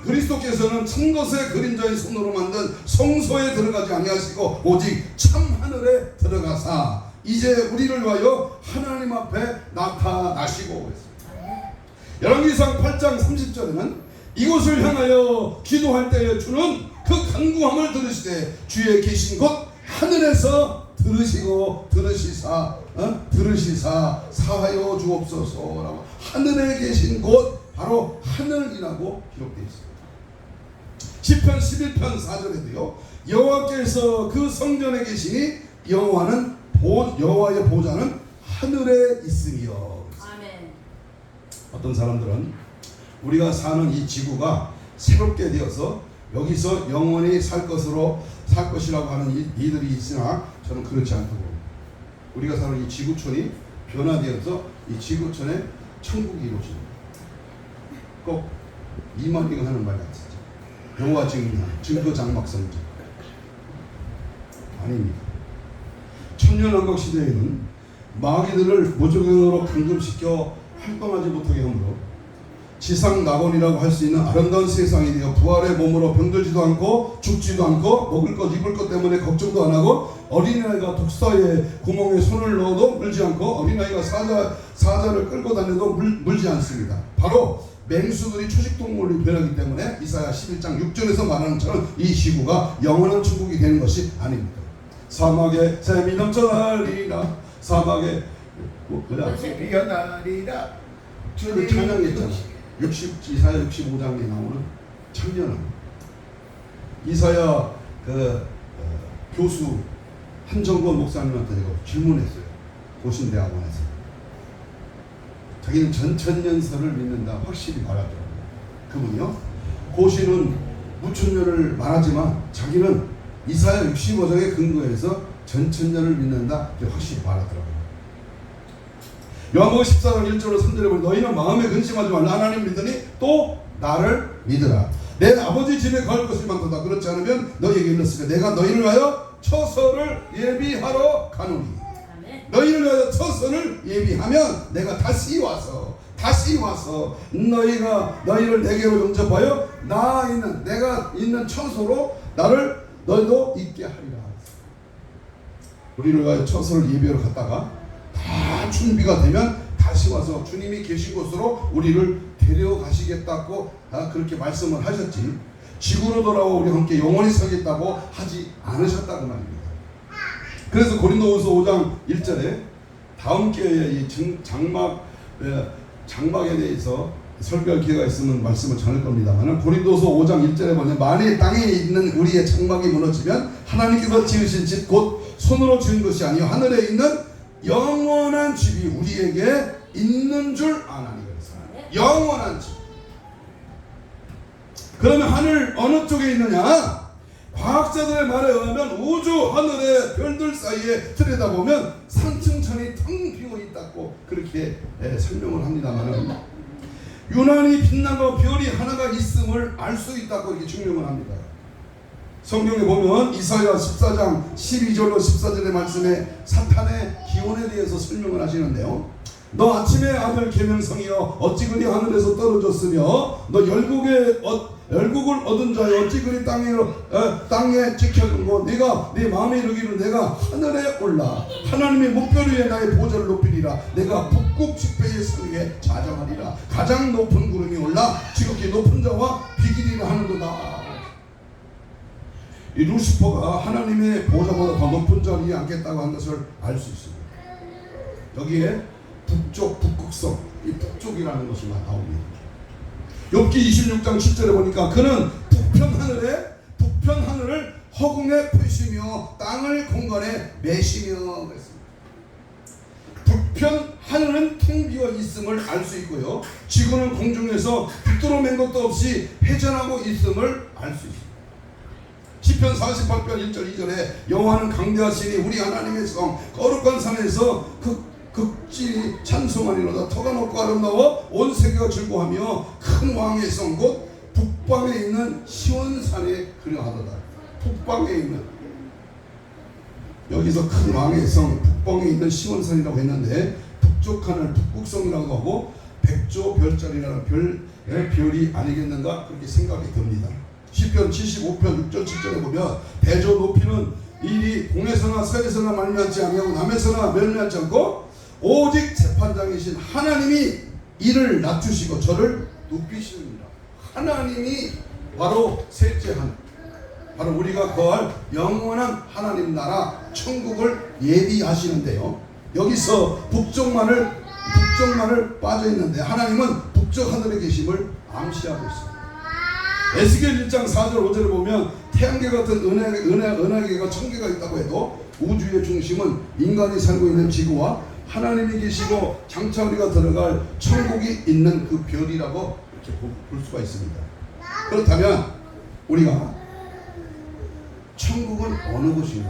그리스도께서는 참 것의 그림자의 손으로 만든 성소에 들어가지 아니하시고 오직 참 하늘에 들어가사 이제 우리를 위하여 하나님 앞에 나타나시고 했습니다. 열왕기상 8장 30절에는 이곳을 향하여 기도할 때에 주는 그 간구함을 들으시되 주의 계신 곳 하늘에서 들으시사 사하여 주옵소서라고, 하늘에 계신 곳 바로 하늘이라고 기록되어 있습니다. 시편 11편 4절에도요 여호와께서 그 성전에 계시니 여호와의 보좌는 하늘에 있으며. 아멘. 어떤 사람들은 우리가 사는 이 지구가 새롭게 되어서 여기서 영원히 살 것이라고 하는 이들이 있으나 저는 그렇지 않다고 봅니다. 우리가 사는 이 지구촌이 변화되어서 이 지구촌에 천국이 이루어집니다. 꼭 이만희가 하는 말 같죠. 여호와 증거 장막 성전 아닙니다. 천년왕국 시대에는 마귀들을 무조건으로 감금시켜 활동하지 못하게 하므로 지상 낙원이라고 할 수 있는 아름다운 세상이 되어 부활의 몸으로 병들지도 않고 죽지도 않고 먹을 것 입을 것 때문에 걱정도 안 하고 어린아이가 독사의 구멍에 손을 넣어도 물지 않고 어린아이가 사자를 끌고 다녀도 물지 않습니다. 바로 맹수들이 초식동물로 변하기 때문에 이사야 11장 6절에서 말하는 것처럼 이 지구가 영원한 천국이 되는 것이 아닙니다. 사막에 샘이 넘쳐나리라 사막에 피어나리라 그 찬양했잖아. 이사야 65장에 나오는 청년은 이사야 교수 한정권 목사님한테 제가 질문했어요. 고신대학원에서. 자기는 전천년설을 믿는다 확실히 말하더라고요. 그분이요. 고신은 무천년을 말하지만 자기는 이사야 65장에 근거해서 전천년을 믿는다 확실히 말하더라고요. 요한복음 14장 1절로 3절에 보면 너희는 마음에 근심하지 말라 하나님 믿으니 또 나를 믿으라. 내 아버지 집에 갈 것이 많도다. 그렇지 않으면 너희에게 일렀으니까 내가 너희를 위하여 처소를 예비하러 가노니 너희를 위하여 처소를 예비하면 내가 다시 와서 너희를 내게로 영접하여 내가 있는 처소로 너희도 있게 하리라. 우리를 위하여 처소를 예비하러 갔다가 다 준비가 되면 다시 와서 주님이 계신 곳으로 우리를 데려가시겠다고 그렇게 말씀을 하셨지 지구로 돌아와 우리 함께 영원히 살겠다고 하지 않으셨다고 말입니다. 그래서 고린도후서 5장 1절에 다음 기회에 이 장막에 대해서 설교할 기회가 있으면 말씀을 전할 겁니다만 고린도후서 5장 1절에 보면 만일 땅에 있는 우리의 장막이 무너지면 하나님께서 지으신 집 곧 손으로 지은 것이 아니요 하늘에 있는 영원한 집이 우리에게 있는 줄 아나니. 영원한 집. 그러면 하늘 어느 쪽에 있느냐? 과학자들의 말에 의하면 우주 하늘의 별들 사이에 들여다보면 상층천이 텅 비어 있다고 그렇게 설명을 합니다만 유난히 빛나고 별이 하나가 있음을 알 수 있다고 이렇게 증명을 합니다. 성경에 보면 이사야 14장 12절로 14절의 말씀에 사탄의 기원에 대해서 설명을 하시는데요. 너 아침의 아들 계명성이여 어찌 그리 하늘에서 떨어졌으며 너 열국을 얻은 자여 어찌 그리 땅에 지켜둔고 네가 네 마음에 이르기를 내가 하늘에 올라 하나님의 목별 위에 나의 보좌를 높이리라. 내가 북극 지폐의 산 위에 자정하리라. 가장 높은 구름이 올라 지극히 높은 자와 비기리라 하는도다. 이 루시퍼가 하나님의 보좌보다 더 높은 자리에 앉겠다고 한 것을 알 수 있습니다. 여기에 북극성, 이 북쪽이라는 것이 나옵니다. 욥기 26장 7절에 보니까 그는 북편 하늘을 허공에 펴시며 땅을 공간에 매시며 그랬습니다. 북편 하늘은 텅 비어 있음을 알 수 있고요. 지구는 공중에서 빛으로 맨 것도 없이 회전하고 있음을 알 수 있습니다. 시편 48편 1절 2절에 여호와는 강대하시니 우리 하나님의 성 거룩한 산에서 극진히 찬송하리로다. 터가 높고 아름다워 온 세계가 즐거워하며 큰 왕의 성 곧 북방에 있는 시온산에 그려하도다. 북방에 있는 여기서 큰 왕의 성 북방에 있는 시온산이라고 했는데 북쪽 하늘 북극성이라고 하고 백조 별자리라는 별이 아니겠는가 그렇게 생각이 듭니다. 시편 75편 6절 7절에 보면 대저 높이는 일이 동에서나 서에서나 말미암지 아니하고 남에서나 멸미하지 않고 오직 재판장이신 하나님이 이를 낮추시고 저를 높이시느니라. 하나님이 바로 셋째 하늘, 바로 우리가 거할 영원한 하나님 나라 천국을 예비하시는데요. 여기서 북쪽만을 빠져있는데 하나님은 북쪽 하늘에 계심을 암시하고 있습니다. 에스겔 1장 4절 5절을 보면 태양계 같은 은하계가 1000개가 있다고 해도 우주의 중심은 인간이 살고 있는 지구와 하나님이 계시고 장차 우리가 들어갈 천국이 있는 그 별이라고 이렇게 볼 수가 있습니다. 그렇다면 우리가 천국은 어느 곳인가?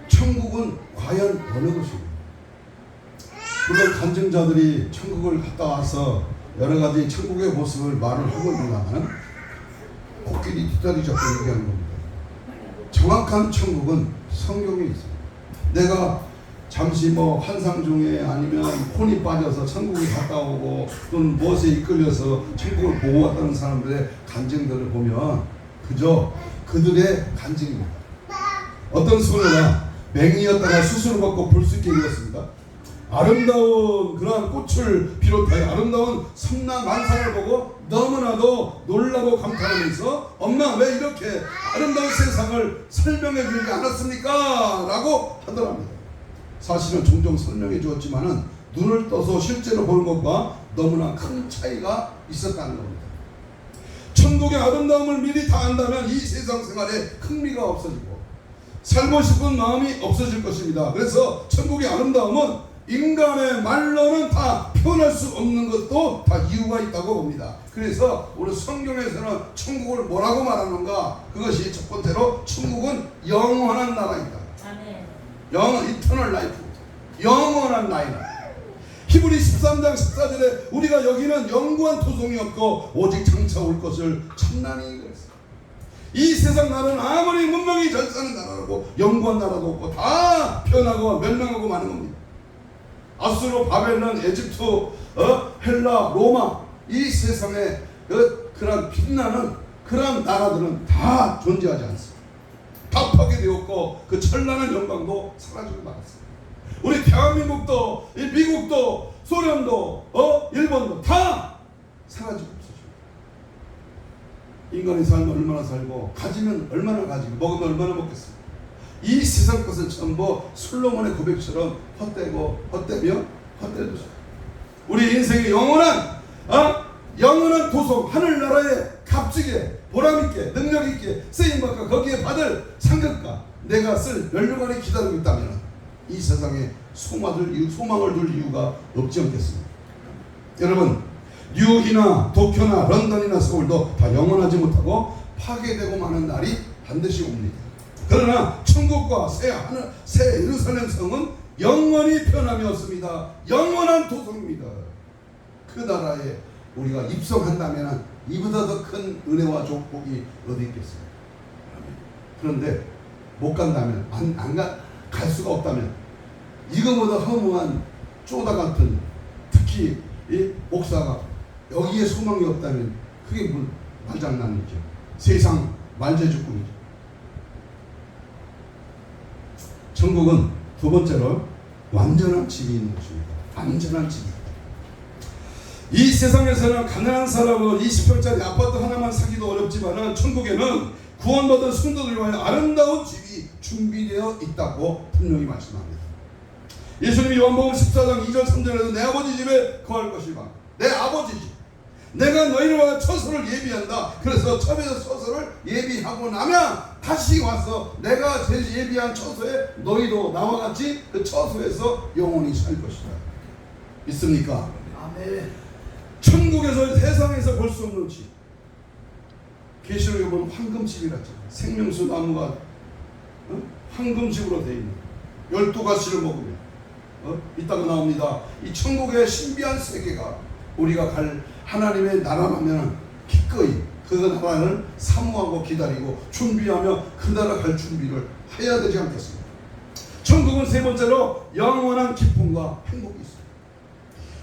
천국은 과연 어느 곳인가? 물론 간증자들이 천국을 갔다 와서 여러 가지 천국의 모습을 말을 하고 있는 것은 우리끼리 뒷다리 잡고 얘기하는 겁니다. 정확한 천국은 성경에 있어요. 내가 잠시 뭐 환상중에 아니면 혼이 빠져서 천국에 갔다 오고 또는 무엇에 이끌려서 천국을 보고 왔다는 사람들의 간증들을 보면 그저 그들의 간증입니다. 어떤 소녀가 맹이였다가 수술을 받고 볼 수 있게 되었습니다. 아름다운 그러한 꽃을 비롯하여 아름다운 성난 만상을 보고 너무나도 놀라고 감탄하면서 엄마 왜 이렇게 아름다운 세상을 설명해 주지 않았습니까? 라고 하더랍니다. 사실은 종종 설명해 주었지만은 눈을 떠서 실제로 보는 것과 너무나 큰 차이가 있었다는 겁니다. 천국의 아름다움을 미리 다 안다면 이 세상 생활에 흥미가 없어지고 살고 싶은 마음이 없어질 것입니다. 그래서 천국의 아름다움은 인간의 말로는 다 표현할 수 없는 것도 다 이유가 있다고 봅니다. 그래서 우리 성경에서는 천국을 뭐라고 말하는가? 그것이 첫 번째로 천국은 영원한 나라이다. 영원, 이터널 라이프, 영원한 나이다. 히브리 13장 14절에 우리가 여기는 영구한 토성이 없고 오직 장차 올 것을 천만이 그랬어요. 이 세상 나라는 아무리 문명이 절사는 나라라고 영구한 나라도 없고 다 변하고 멸망하고 마는 겁니다. 아수르, 바벨론, 에집트, 헬라, 로마 이 세상에 그런 빛나는 그런 나라들은 다 존재하지 않습니다. 다 파괴되었고 그 찬란한 영광도 사라지고 말았습니다. 우리 대한민국도 미국도 소련도 일본도 다 사라지고 없어져요. 인간의 삶은 얼마나 살고 가지면 얼마나 가지고 먹으면 얼마나 먹겠습니까? 이 세상 것은 전부 솔로몬의 고백처럼 헛되고 헛되며 헛되도록 우리 인생의 영원한 도성 하늘나라의 값지게 보람있게 능력있게 쓰임받고 거기에 받을 상급과 내가 쓸 면류관이 기다리고 있다면 이 세상에 소망을 둘 이유가 없지 않겠습니까? 여러분 뉴욕이나 도쿄나 런던이나 서울도 다 영원하지 못하고 파괴되고 마는 날이 반드시 옵니다. 그러나 천국과 새 예루살렘 성은 영원히 변함이 없습니다. 영원한 도성입니다. 그 나라에 우리가 입성한다면 이보다 더 큰 은혜와 축복이 어디 있겠어요? 그런데 못 간다면 갈 수가 없다면 이거보다 허무한 쪼다 같은 특히 이 목사가 여기에 소망이 없다면 그게 뭘 말장난이죠. 세상 말재주꾼이죠. 천국은 두 번째로 완전한 집이 있는 곳입니다. 완전한 집이. 이 세상에서는 가난한 사람은 20평짜리 아파트 하나만 사기도 어렵지만 천국에는 구원받은 성도들 위하여 아름다운 집이 준비되어 있다고 분명히 말씀합니다. 예수님이 요한복음 14장 2절 3절에도 내 아버지 집에 거할 것이라. 내 아버지 집. 내가 너희를 위하여 처소를 예비한다. 그래서 처음에서 처소를 예비하고 나면 다시 와서 내가 예비한 처소에 너희도 나와 같이 그 처소에서 영원히 살 것이다. 믿습니까? 아멘. 천국에서 세상에서 볼 수 없는 집. 계시록에 보면 황금집이라죠. 생명수 나무가 황금집으로 되어 있는 12가지를 먹으면 이따가 나옵니다. 이 천국의 신비한 세계가 우리가 갈 하나님의 나라라면 기꺼이 그 나라를 사모하고 기다리고 준비하며 그 나라 갈 준비를 해야 되지 않겠습니까? 천국은 세 번째로 영원한 기쁨과 행복이 있습니다.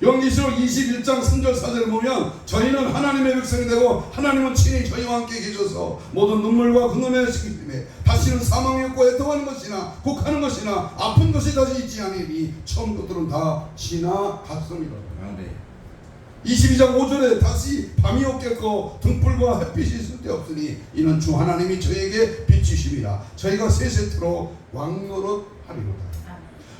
요한계시록 21장 3절 4절을 보면 저희는 하나님의 백성이 되고 하나님은 친히 저희와 함께 계셔서 모든 눈물과 근원의 시기 때문에 다시는 사망이 없고 애통하는 것이나 곡하는 것이나 아픈 것이 다시 있지 않으니 처음 것들은 다 지나갔습니다. 22장 5절에 다시 밤이 없겠고 등불과 햇빛이 쓸데없으니 이는 주 하나님이 저에게 빛이심이라 저희가 세세토록 왕노릇하리로다.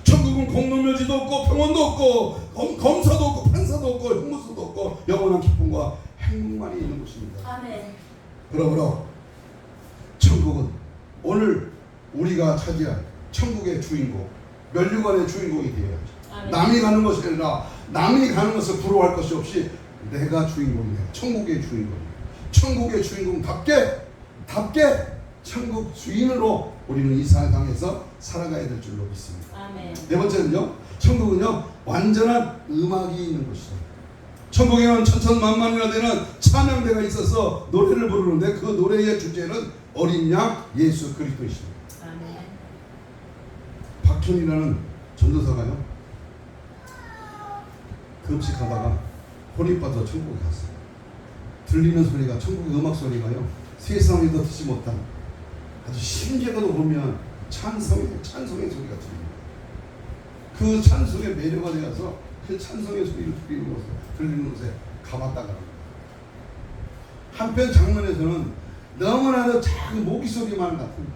천국은 공노묘지도 없고 평원도 없고 검사도 없고 판사도 없고 형무소도 없고 영원한 기쁨과 행복만이 있는 곳입니다. 아멘. 그러므로 천국은 오늘 우리가 차지할 천국의 주인공 면류관의 주인공이 되어야죠. 아멘. 남이 가는 것이 아니라 남이 가는 것을 부러워할 것이 없이 내가 주인공이야. 천국의 주인공. 천국의 주인공답게 천국 주인으로 우리는 이 세상에서 살아가야 될 줄로 믿습니다. 아멘. 네 번째는요. 천국은요. 완전한 음악이 있는 곳이다. 천국에는 천천만만이나 되는 찬양대가 있어서 노래를 부르는데 그 노래의 주제는 어린 양 예수 그리스도이십니다. 아멘. 박천이라는 전도사가요, 금식하다가 혼이 빠져 천국에 갔어요. 들리는 소리가, 천국의 음악 소리가요, 세상에도 듣지 못한 아주 심지어도 보면 찬송의 소리가 들립니다. 그 찬송의 매료가 되어서 그 찬송의 소리를 들리는 곳에 가봤다가 한편 장면에서는 너무나도 작은 모기 소리만 같은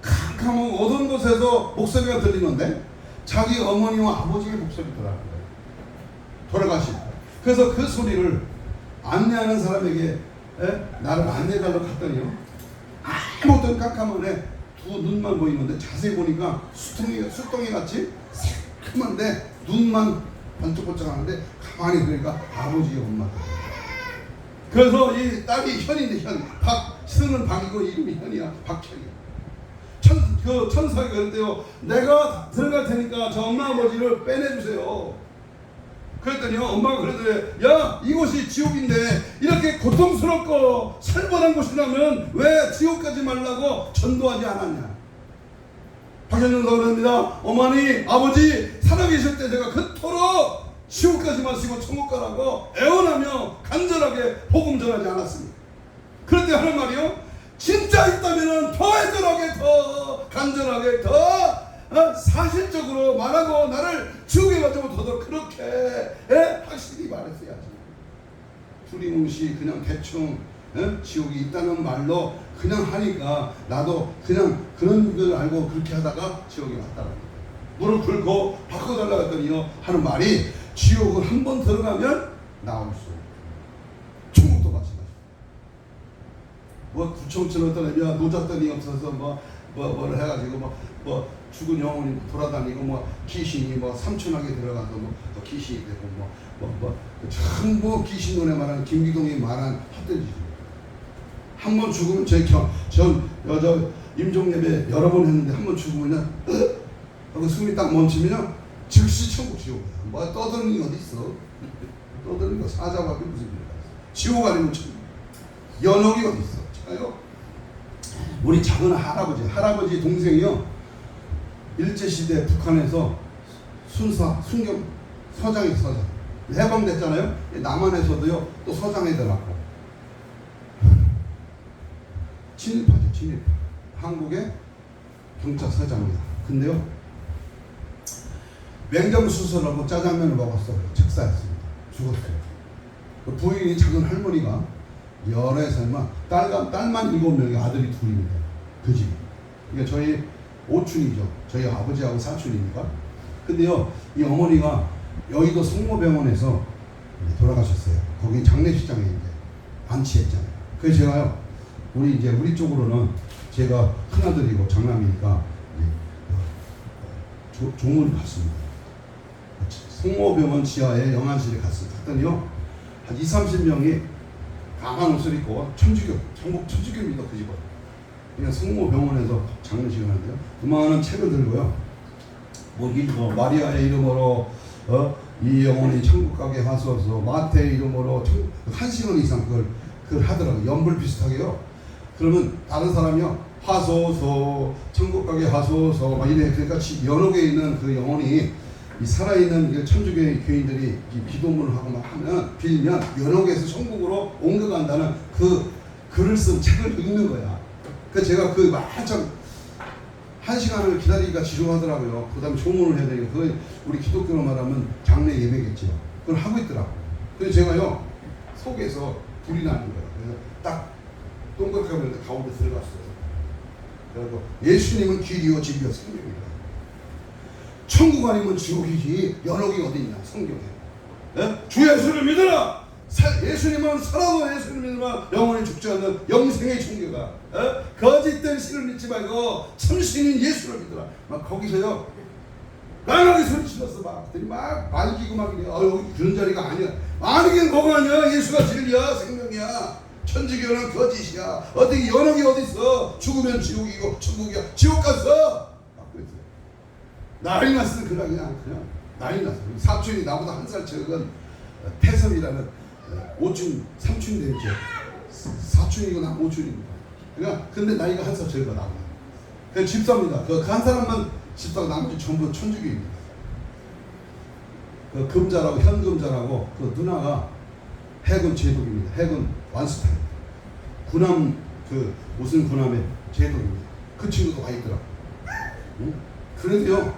캄캄한 어두운 곳에서 목소리가 들리는데 자기 어머니와 아버지의 목소리더라고요. 돌아가신. 그래서 그 소리를 안내하는 사람에게 나를 안내달라고 갔더니요, 아무것도 깜깜한데 두 눈만 보이는데 자세히 보니까 수동이 같이 새까만데 눈만 번쩍번쩍하는데 가만히 보니까 아버지의 엄마. 그래서 이 딸이 현인데 박씨는 박이고 이름이 현이야. 박현이야. 그 천사가 그랬대요. 내가 들어갈 테니까 저 엄마 아버지를 빼내주세요. 그랬더니 엄마가 그러더래. 야, 이곳이 지옥인데 이렇게 고통스럽고 살벌한 곳이라면 왜 지옥 가지 말라고 전도하지 않았냐. 박현정사가 그럽니다. 어머니 아버지 살아계실 때 제가 그토록 지옥 가지 마시고 천국 가라고 애원하며 간절하게 복음 전하지 않았습니까? 그럴 때 하는 말이요, 진짜 있다면 더 애절하게, 더 간절하게, 더 사실적으로 말하고 나를 지옥에 가지 못하도록 그렇게 확실히 말했어야지. 두리뭉시 그냥 대충 지옥이 있다는 말로 그냥 하니까 나도 그냥 그런 걸 알고 그렇게 하다가 지옥에 왔다라고. 무릎 꿇고 바꿔달라고 했더니요, 하는 말이 지옥을 한 번 들어가면 나올 수 없고 천국도 마찬가지고. 뭐 구청처럼 떠나면 노잣돈이 없어서 뭐를 해가지고 뭐 죽은 영혼이 돌아다니고 뭐 귀신이 뭐 삼촌하게 들어가서 뭐 귀신이 되고 전부 귀신 노래 말하는 김기동이 말한 헛되지. 한 번 죽으면 전 임종예배 여러 번 했는데 한 번 죽으면요, 하고 숨이 딱 멈추면요 즉시 천국 지옥이야. 뭐 떠드는 게 어디 있어? 떠드는 거 사자밖에 무슨 일이야. 지옥 아니면 천국. 연옥이 어디 있어? 제가요, 우리 작은 할아버지 동생이요, 일제시대 북한에서 순경 서장 해방됐잖아요. 남한에서도요 또 서장이 되라고 친일파. 한국의 경찰서장입니다. 근데요, 맹장수술하고 짜장면을 먹었어요. 즉사했습니다. 죽었어요. 그 부인이 작은 할머니가 11살만 딸만 7명이 아들이 2입니다. 그 집. 그러니까 저희 오촌이죠. 저희 아버지하고 사촌이니까. 근데요, 이 어머니가 여의도 성모병원에서 돌아가셨어요. 거기 장례식장에 이제 안치했잖아요. 그래서 제가요, 우리 쪽으로는 제가 큰아들이고 장남이니까 종을 봤습니다. 성모병원 지하에 영안실에 갔더니요, 한 20-30명이 까만 옷을 입고 천주교입니다. 그 집은. 그냥 성모병원에서 장례식을 하는데요, 그만한 책을 들고요, 뭐 마리아의 이름으로 이 영혼이 천국 가게 하소서, 마태의 이름으로 1시간 이상 그걸 하더라고요. 연불 비슷하게요. 그러면 다른 사람이요, 하소서, 천국 가게 하소서 막 이래. 그러니까 연옥에 있는 그 영혼이 이 살아있는 천주교의 교인들이 기도문을 하고 막 하면 빌면 연옥에서 천국으로 옮겨간다는 그 글을 쓴 책을 읽는 거야. 그래서 제가 그 한참 1시간을 기다리기가 지루하더라고요. 그 다음에 조문을 해야 되니까 그거 우리 기독교로 말하면 장례 예배겠죠. 그걸 하고 있더라고요. 그래서 제가요, 속에서 불이 나는 거예요. 그래서 딱 동그랗게 가운데 들어갔어요. 그리고 예수님은 길이요 진리요 생명이다. 천국 아니면 지옥이지 연옥이 어디 있냐 성경에. 주 예수를 믿어라. 예수님은 살아도 예수를 믿으면 영원히 죽지 않는 영생의 종교가. 거짓된 신을 믿지 말고 참신인 예수를 믿어라. 막 거기서요 나가게 소리치면서 막 말기고 막 이래. 여기 그런 자리가 아니야. 아니긴 뭐가 아니야. 예수가 진리야 생명이야. 천주교는 거짓이야. 어떻게 연옥이 어디 있어? 죽으면 지옥이고 천국이야. 지옥 갔어. 막 그랬어요. 난리 났어요. 그냥 난리 났어요. 사촌이 나보다 1살 적은 태섭이라는 오촌, 삼촌이 되죠. 사촌이거나 오촌입니다. 그러니까 근데 나이가 한 살 저희가 나옵니다. 그 집사입니다. 그 한 사람만 집사가 나머지 전부 천주교입니다. 그 금자라고 현금자라고 그 누나가 해군 제독입니다. 해군 완스타일. 군함 그 무슨 군함의 제독입니다. 그 친구도 와 있더라. 응? 그래도요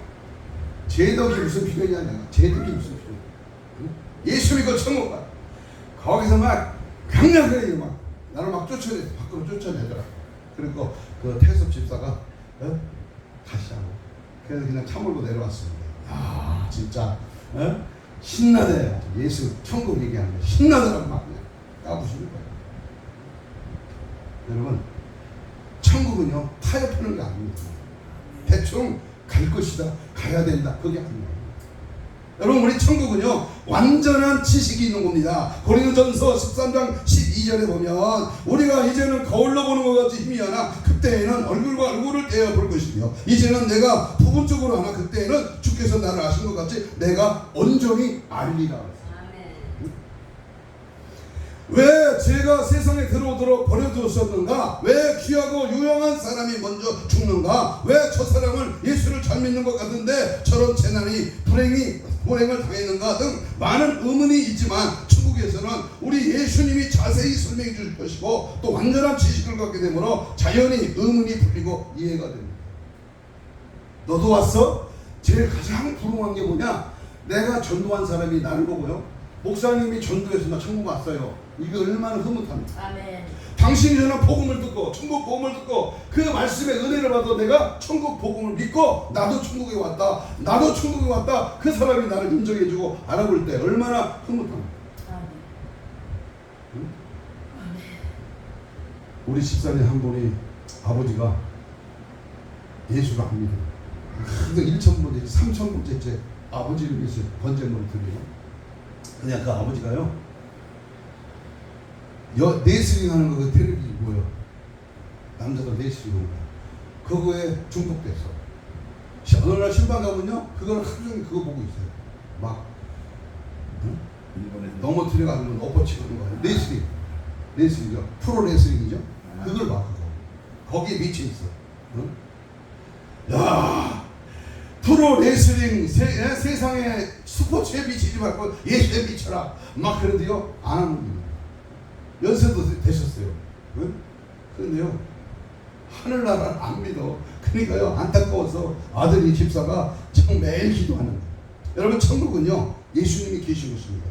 제독이 무슨 필요냐 내가 제독이 무슨 필요? 응? 예수 믿고 천국 가. 거기서 막 강력하게 막 나를 막 쫓아내 밖으로 쫓아내더라. 그리고 그 태섭 집사가 다시 하고 그래서 그냥 차 몰고 내려왔습니다. 야 진짜 신나대. 예수 천국 얘기하는 거 신나더라고 막 그냥 까부시는 거예요. 여러분 천국은요 타협하는 게 아닙니다. 대충 갈 것이다 가야 된다 그게 아니에요. 여러분 우리 천국은요 완전한 지식이 있는 겁니다. 고린도전서 13장 12절에 보면 우리가 이제는 거울로 보는 것 같이 힘이 하나 그때에는 얼굴과 얼굴을 떼어 볼 것이며 이제는 내가 부분적으로 하나 그때에는 주께서 나를 아신 것 같이 내가 온전히 알리라. 왜 제가 세상에 들어오도록 버려두었었는가? 왜 귀하고 유용한 사람이 먼저 죽는가? 왜 저 사람은 예수를 잘 믿는 것 같은데 저런 재난이 불행을 당했는가 등 많은 의문이 있지만 천국에서는 우리 예수님이 자세히 설명해 주실 것이고 또 완전한 지식을 갖게 되므로 자연히 의문이 풀리고 이해가 됩니다. 너도 왔어? 제일 가장 부러운 게 뭐냐? 내가 전도한 사람이 나를 보고요 목사님이 전도해서 나 천국 왔어요. 이게 얼마나 흐뭇합니까? 아멘. 당신이 전한 복음을 듣고 천국 복음을 듣고 그 말씀의 은혜를 받아 내가 천국 복음을 믿고 나도 천국에 왔다. 나도 천국에 왔다. 그 사람이 나를 인정해주고 알아볼 때 얼마나 흐뭇합니까? 아멘. 응? 아멘. 우리 집사님 한 분이 아버지가 예수를 안 믿어요. 항상 1,000번째, 3,000번째 아버지를 위해서 번제물을 드려요. 그냥 그 아버지가요 레슬링 하는 거 그 텔레비전 뭐요? 남자가 레슬링 하는 거 그거에 중독됐어. 어느 날 신방 가면요 그걸 하루 종일 그거 보고 있어요. 막 응? 넘어뜨려가지고 엎어치고 하는 거예요. 레슬링이죠. 프로 레슬링이죠. 그걸 봐. 거기에 미쳐 있어. 응? 야 프로 레슬링 세상에 스포츠에 미치지 말고 예수에 미쳐라. 막 그런데요 안 하는 거예요. 연세도 되셨어요. 응? 그런데요 하늘나라를 안 믿어. 그러니까요 안타까워서 아들이 집사가 참 매일 기도하는 거예요. 여러분 천국은요 예수님이 계신 곳입니다.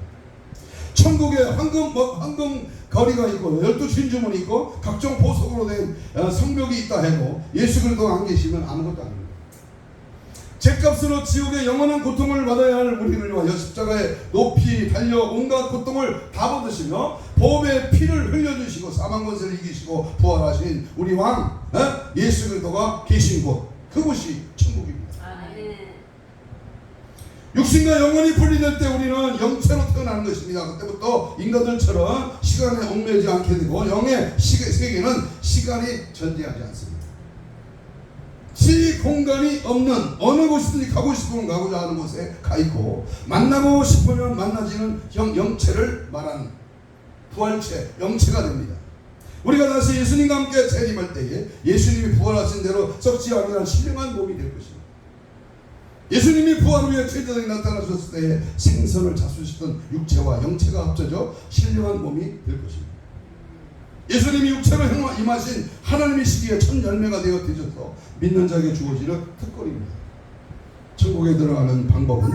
천국에 황금 거리가 있고 12 주문이 있고 각종 보석으로 된 성벽이 있다 해도 예수 그리스도가 안 계시면 아무것도 아닙니다. 죗값으로 지옥의 영원한 고통을 받아야 할 우리를 위하여 십자가에 높이 달려 온갖 고통을 다 받으시며 보험의 피를 흘려주시고 사망 권세를 이기시고 부활하신 우리 왕 예수 그리스도가 계신 곳 그곳이 천국입니다. 아멘. 육신과 영혼이 분리될 때 우리는 영체로 태어나는 것입니다. 그때부터 인간들처럼 시간에 얽매이지 않게 되고 영의 세계는 시간이 존재하지 않습니다. 시 공간이 없는 어느 곳이든지 가고 싶으면 가고자 하는 곳에 가 있고 만나고 싶으면 만나지는 영체를 말하는 부활체 영체가 됩니다. 우리가 다시 예수님과 함께 재림할 때에 예수님이 부활하신 대로 썩지 아니한 신령한 몸이 될 것입니다. 예수님이 부활 후에 제자들이 나타나셨을 때에 생선을 자수시켰던 육체와 영체가 합쳐져 신령한 몸이 될 것입니다. 예수님이 육체로 임하신 하나님의 시기에 첫 열매가 되어 되셔서 믿는 자에게 주어지는 특권입니다. 천국에 들어가는 방법은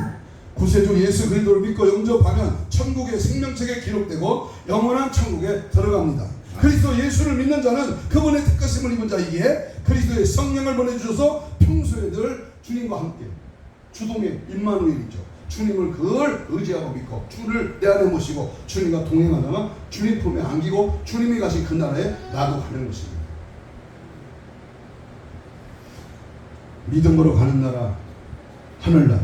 구세주 예수 그리스도를 믿고 영접하면 천국의 생명책에 기록되고 영원한 천국에 들어갑니다. 그리스도 예수를 믿는 자는 그분의 택하심을 입은 자이기에 그리스도의 성령을 보내주셔서 평소에 늘 주님과 함께 주동의 임마누엘이죠. 주님을 그걸 의지하고 믿고 주를 내 안에 모시고 주님과 동행하다가 주님 품에 안기고 주님이 가신 그 나라에 나도 가는 것입니다. 믿음으로 가는 나라 하늘나라.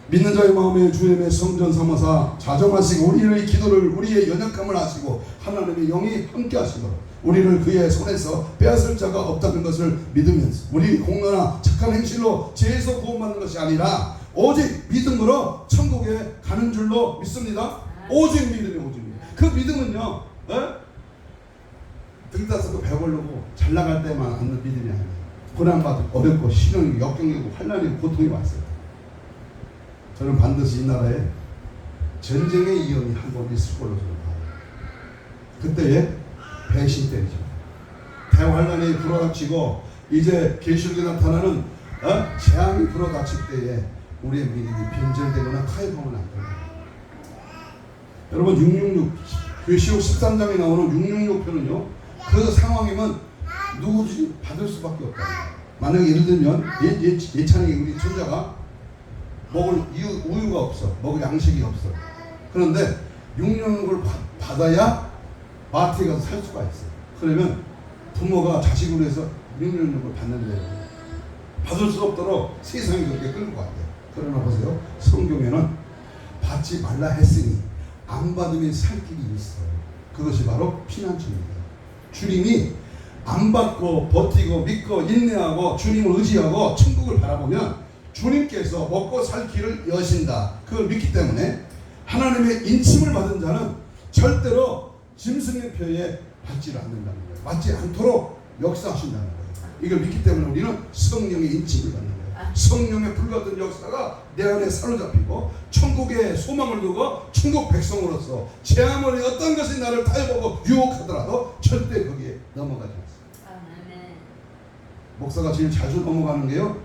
믿는 자의 마음에 주님의 성전 삼아사 자정하시고 우리의 기도를 우리의 연약함을 아시고 하나님의 영이 함께 하시도록 우리를 그의 손에서 빼앗을 자가 없다는 것을 믿으면서 우리 공로나 착한 행실로 죄에서 구원받는 것이 아니라 오직 믿음으로 천국에 가는 줄로 믿습니다. 오직 믿음이 오직 믿음. 그 믿음은요, 등 따서도 배부르고 잘 나갈 때만 얻는 믿음이 아니에요. 고난받고 어렵고 시련이고 역경이고 환난이고 고통이 왔어요. 저는 반드시 이 나라에 전쟁의 이연이 한 번 있을 걸로 저는 봐요. 그때에 배신 때리죠. 대환란이 불어닥치고 이제 계시록에 나타나는 재앙이 불어닥칠 때에 우리의 믿음이 변절되거나 타협하면 안 돼요. 여러분 666 계시록 13장에 나오는 666편은요, 그 상황이면 누구든지 받을 수밖에 없다. 만약에 예를 들면 예찬이 우리 손자가 먹을 우유가 없어, 먹을 양식이 없어. 그런데 666을 받아야 마트에 가서 살 수가 있어. 그러면 부모가 자식으로 해서 666을 받는데 받을 수 없도록 세상이 그렇게 끌고 갔대요. 그러나 보세요, 성경에는 받지 말라 했으니 안 받으면 살 길이 있어요. 그것이 바로 피난처입니다. 주님이 안 받고 버티고 믿고 인내하고 주님을 의지하고 천국을 바라보면 주님께서 먹고 살 길을 여신다. 그걸 믿기 때문에 하나님의 인침을 받은 자는 절대로 짐승의 표에 받지 않는다는 거예요. 받지 않도록 역사하신다는 거예요. 이걸 믿기 때문에 우리는 성령의 인침을 받는 거예요. 성령의 불같은 역사가 내 안에 사로잡히고 천국의 소망을 두고 천국 백성으로서 재앙을 어떤 것이 나를 타협하고 유혹하더라도 절대 거기에 넘어가지 않습니다. 목사가 제일 자주 넘어가는 게요,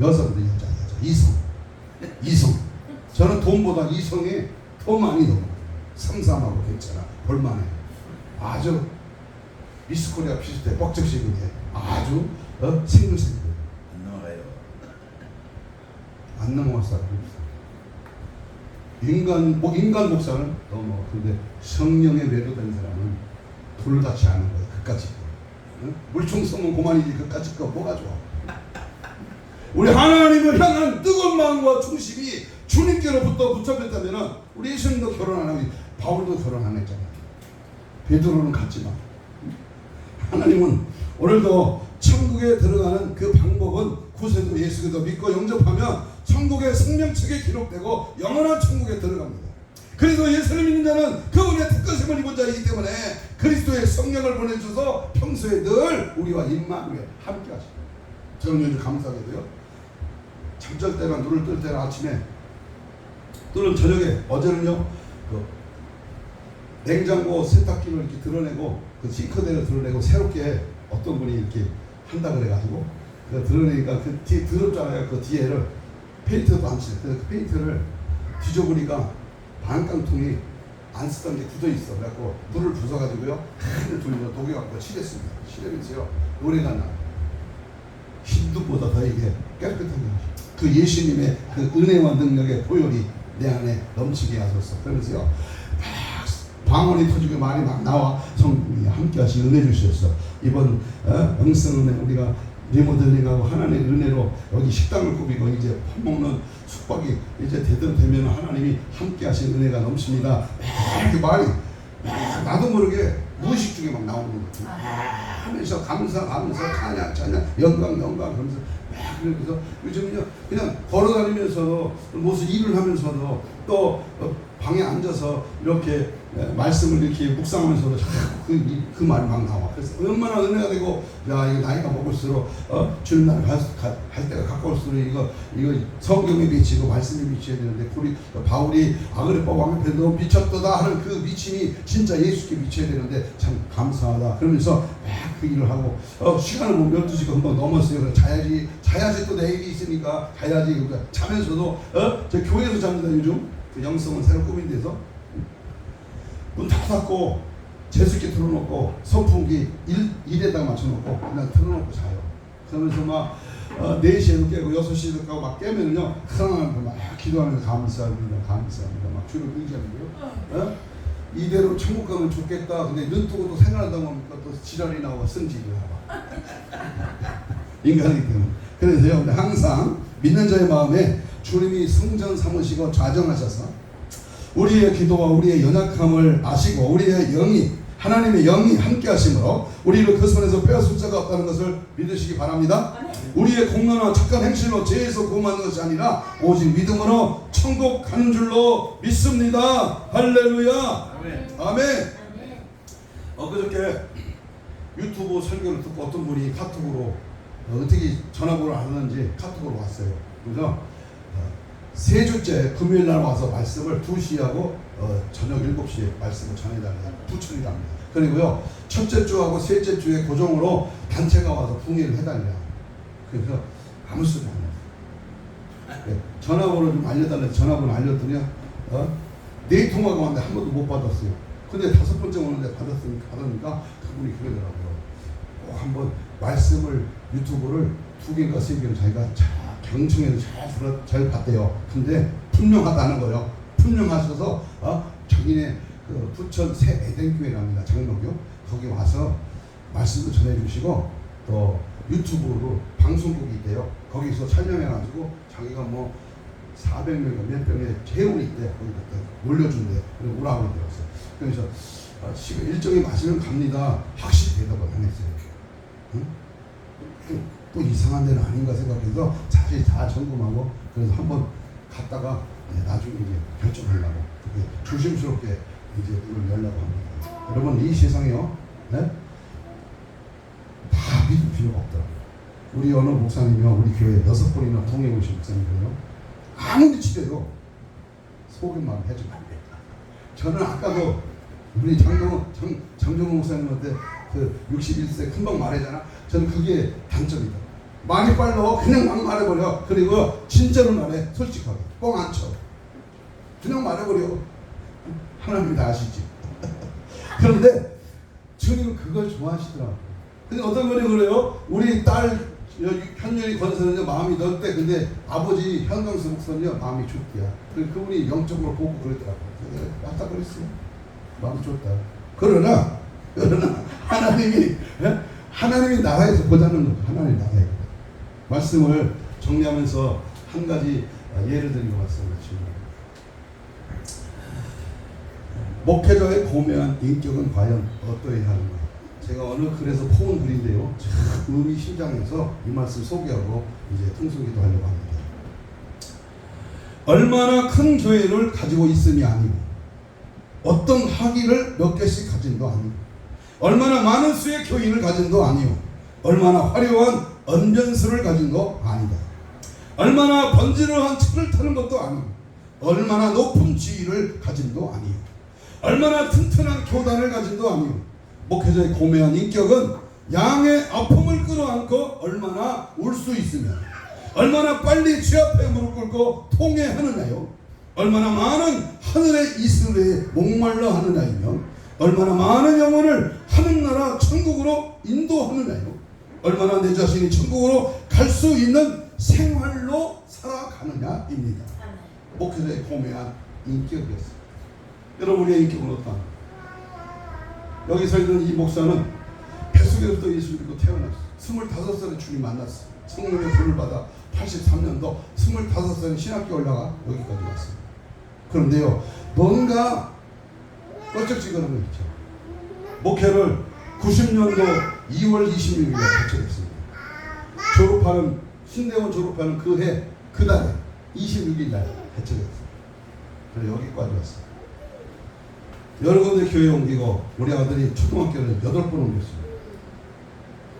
여자들, 여자 이성. 저는 돈보다 이성이 더 많이 넘어가요. 삼삼하고 괜찮아, 볼만해. 아주 미스코리아 비슷해, 뻑적시근해. 아주 생글생글. 안 나와요. 안 넘어갈 사람이 없어. 인간 목사는 넘어가. 근데 성령에 매료된 사람은 돌같이 하는 거예요. 그까짓 거. 물총 쏘면 그만이지 그까짓 거 뭐가 좋아. 우리 하나님을 향한 뜨거운 마음과 중심이 주님께로부터 붙잡혔다면 우리 예수님도 결혼 안 하고 바울도 결혼 안 했잖아요. 베드로는 갔지만 하나님은 오늘도 천국에 들어가는 그 방법은 구세주 예수 그리스도 믿고 영접하면 천국의 생명책에 기록되고 영원한 천국에 들어갑니다. 그래서 예수를 믿는 자는 그분의 특권심을 입은 자이기 때문에 그리스도의 성령을 보내주셔서 평소에 늘 우리와 임마누엘 함께 하십니다. 저는 요즘 감사하게도요, 잠잘 때나 눈을 뜰 때나 아침에 또는 저녁에, 어제는요 그 냉장고 세탁기를 이렇게 드러내고 그 싱크대를 드러내고 새롭게 어떤 분이 이렇게 한다 그래가지고 드러내니까 그 뒤에 더럽잖아요. 그 뒤에를 페인트도 안 칠해요. 그래서 그 페인트를 뒤져보니까 반깡통이 안 쓰던 게 굳어 있어. 그래갖고 물을 부숴가지고요 하늘 돌려서 녹여갖고 칠했습니다. 칠하면서요 노래가 나. 힘든보다 더 이게 깨끗하게 하시죠. 그 예수님의 그 은혜와 능력의 보혈이 내 안에 넘치게 하소서. 그러면서요 막 방언이 터지고 말이 막 나와 성령이 함께 하시 은혜 주셨어. 이번 영성 은혜 우리가 리모델링하고 하나님의 은혜로 여기 식당을 꾸미고 이제 밥 먹는 숙박이 이제 되면 하나님이 함께 하신 은혜가 넘칩니다. 그 말이 나도 모르게 무의식 중에 막 나오는 거죠. 하면서 감사 찬양 영광 그러면서 그러면서 요즘은요 그냥 걸어다니면서도 무슨 일을 하면서도 또 방에 앉아서 이렇게 말씀을 이렇게 묵상하면서도 자꾸 그 말이 막 나와. 그래서 얼마나 은혜가 되고, 야 이거 나이가 먹을수록 주님 나라 갈 때가 가까울수록 이거 성경에 비치고 말씀에 비쳐야 되는데 바울이 아그리파 왕 앞에 너 미쳤도다 하는 그 미침이 진짜 예수께 비쳐야 되는데 참 감사하다. 그러면서 그 일을 하고 시간을 보면 12시가 금방 넘었어요. 그래서 자야지 또 내일이 있으니까 자야지. 그러니까 자면서도 저 교회에서 잡니다. 요즘 그 영성을 새로 꾸민 데서 문 다 닫고 제습기 틀어놓고 선풍기 1에다가 맞춰놓고 그냥 틀어놓고 자요. 그러면서 막 4시에도 깨고 6시에도 깨고 막 깨면은요 하나님께 막 기도하면서 감사합니다 막 주를 의지하고요. 이대로 천국 가면 좋겠다. 근데 눈 뜨고 또 생각하다 보니까 또 지랄이 나오고 승질이 나와. 인간이기 때문에. 그래서요 항상 믿는 자의 마음에 주님이 성전 삼으시고 좌정하셔서 우리의 기도와 우리의 연약함을 아시고 우리의 영이 하나님의 영이 함께 하심으로 우리를 그 손에서 빼앗을 자가 없다는 것을 믿으시기 바랍니다. 우리의 공로나 착한 행실로 죄에서 구원하는 것이 아니라 오직 믿음으로 천국 가는 줄로 믿습니다. 할렐루야. 아멘. 엊그저께 유튜브 설교를 듣고 어떤 분이 카톡으로 어떻게 전화번호를 아는지 카톡으로 왔어요. 그래서 세 주째 금요일 날 와서 말씀을 2시하고 저녁 7시에 말씀을 전해달라고 부천이 합니다. 그리고요 첫째 주하고 셋째 주에 고정으로 단체가 와서 붕해를 해달라. 그래서 아무 소리 안 해요. 네, 전화번호 좀 알려달라. 전화번호 알렸더니 4통화가 왔는데 한 번도 못 받았어요. 근데 5번째 오는데 받으니까 그분이 그러더라고요. 꼭 한번 말씀을 유튜브를 2개인가 3개를 자기가 경청해서 잘 봤대요. 근데 분명하다는 거예요. 분명하셔서 자기네 그 부천 새 에덴교회랍니다. 장로교 거기 와서 말씀도 전해주시고 또 유튜브로 방송국이 있대요. 거기서 촬영해가지고 자기가 뭐 400명인가 몇 명의 재혼이 있대요. 거기 올려준대요. 그래서 오라고 들었어요. 그래서 일정이 맞으면 갑니다. 확실히 대답을 안 했어요. 응? 또 이상한 데는 아닌가 생각해서 자세히 다 점검하고 그래서 한번 갔다가 나중에 이제 결정하려고 조심스럽게 이제 문을 열려고 합니다. 여러분 이 세상에요, 네? 다 믿을 필요가 없더라고요. 우리 어느 목사님이요, 우리 교회 6번이나 통해 오신 목사님이요, 아무리 치료요 소개만 해주면 안 됩니다. 저는 아까도 우리 장정호 목사님한테 그 61세 금방 말하잖아. 저는 그게 단점이다. 말이 빨라. 그냥 막 말해버려. 그리고 진짜로 말해. 솔직하게. 뻥 안 쳐. 그냥 말해버려. 하나님이 다 아시지. 그런데 주님은 그걸 좋아하시더라고요. 근데 어떤 분이 그래요? 우리 딸 현윤이 권사는요 마음이 넓대. 근데 아버지 현광수 목사는요 마음이 좁대야. 그분이 영적으로 보고 그러더라고요. 맞다 그랬어요. 마음이 좁다. 그러나 하나님이 나라에서 보자는 거죠. 하나님 나라에. 말씀을 정리하면서 한 가지 예를 드리고 말씀드리겠습니다. 목회자의 고매한 인격은 과연 어떠해야 하는가? 제가 어느 글에서 포온 글인데요. 참 의미심장해서 이 말씀 소개하고 이제 통솔기도 하려고 합니다. 얼마나 큰 교회를 가지고 있음이 아니고 어떤 학위를 몇 개씩 가진도 아니고 얼마나 많은 수의 교인을 가진도 아니오. 얼마나 화려한 언변수를 가진도 아니다. 얼마나 번지르한 차를 타는 것도 아니고 얼마나 높은 지위를 가진도 아니오. 얼마나 튼튼한 교단을 가진도 아니오. 목회자의 고매한 인격은 양의 아픔을 끌어안고 얼마나 울 수 있으며 얼마나 빨리 주 앞에 무릎 꿇고 통회하느냐요. 얼마나 많은 하늘의 이슬에 목말라 하느냐이며 얼마나 많은 영혼을 하늘나라 천국으로 인도하느냐요. 얼마나 내 자신이 천국으로 갈 수 있는 생활로 살아가느냐입니다. 목회자의 고매한 인격이었습니다. 여러분 우리의 인격은 어떠한가? 여기 서 있는 이 목사는 뱃속에서부터 예수를 믿고 태어났어. 25살에 주님 만났어. 성령의 불을 받아 83년도 25살에 신학교 올라가 여기까지 왔어. 그런데요 뭔가 껄쩍지근한 거 있죠. 목회를 90년도 2월 26일에 개최했습니다. 졸업하는 신대원 졸업하는 그 해 그 달에 26일 날 개최했어요. 그래서 여기까지 왔어요. 여러 군데 교회 옮기고 우리 아들이 초등학교를 8번 옮겼어요.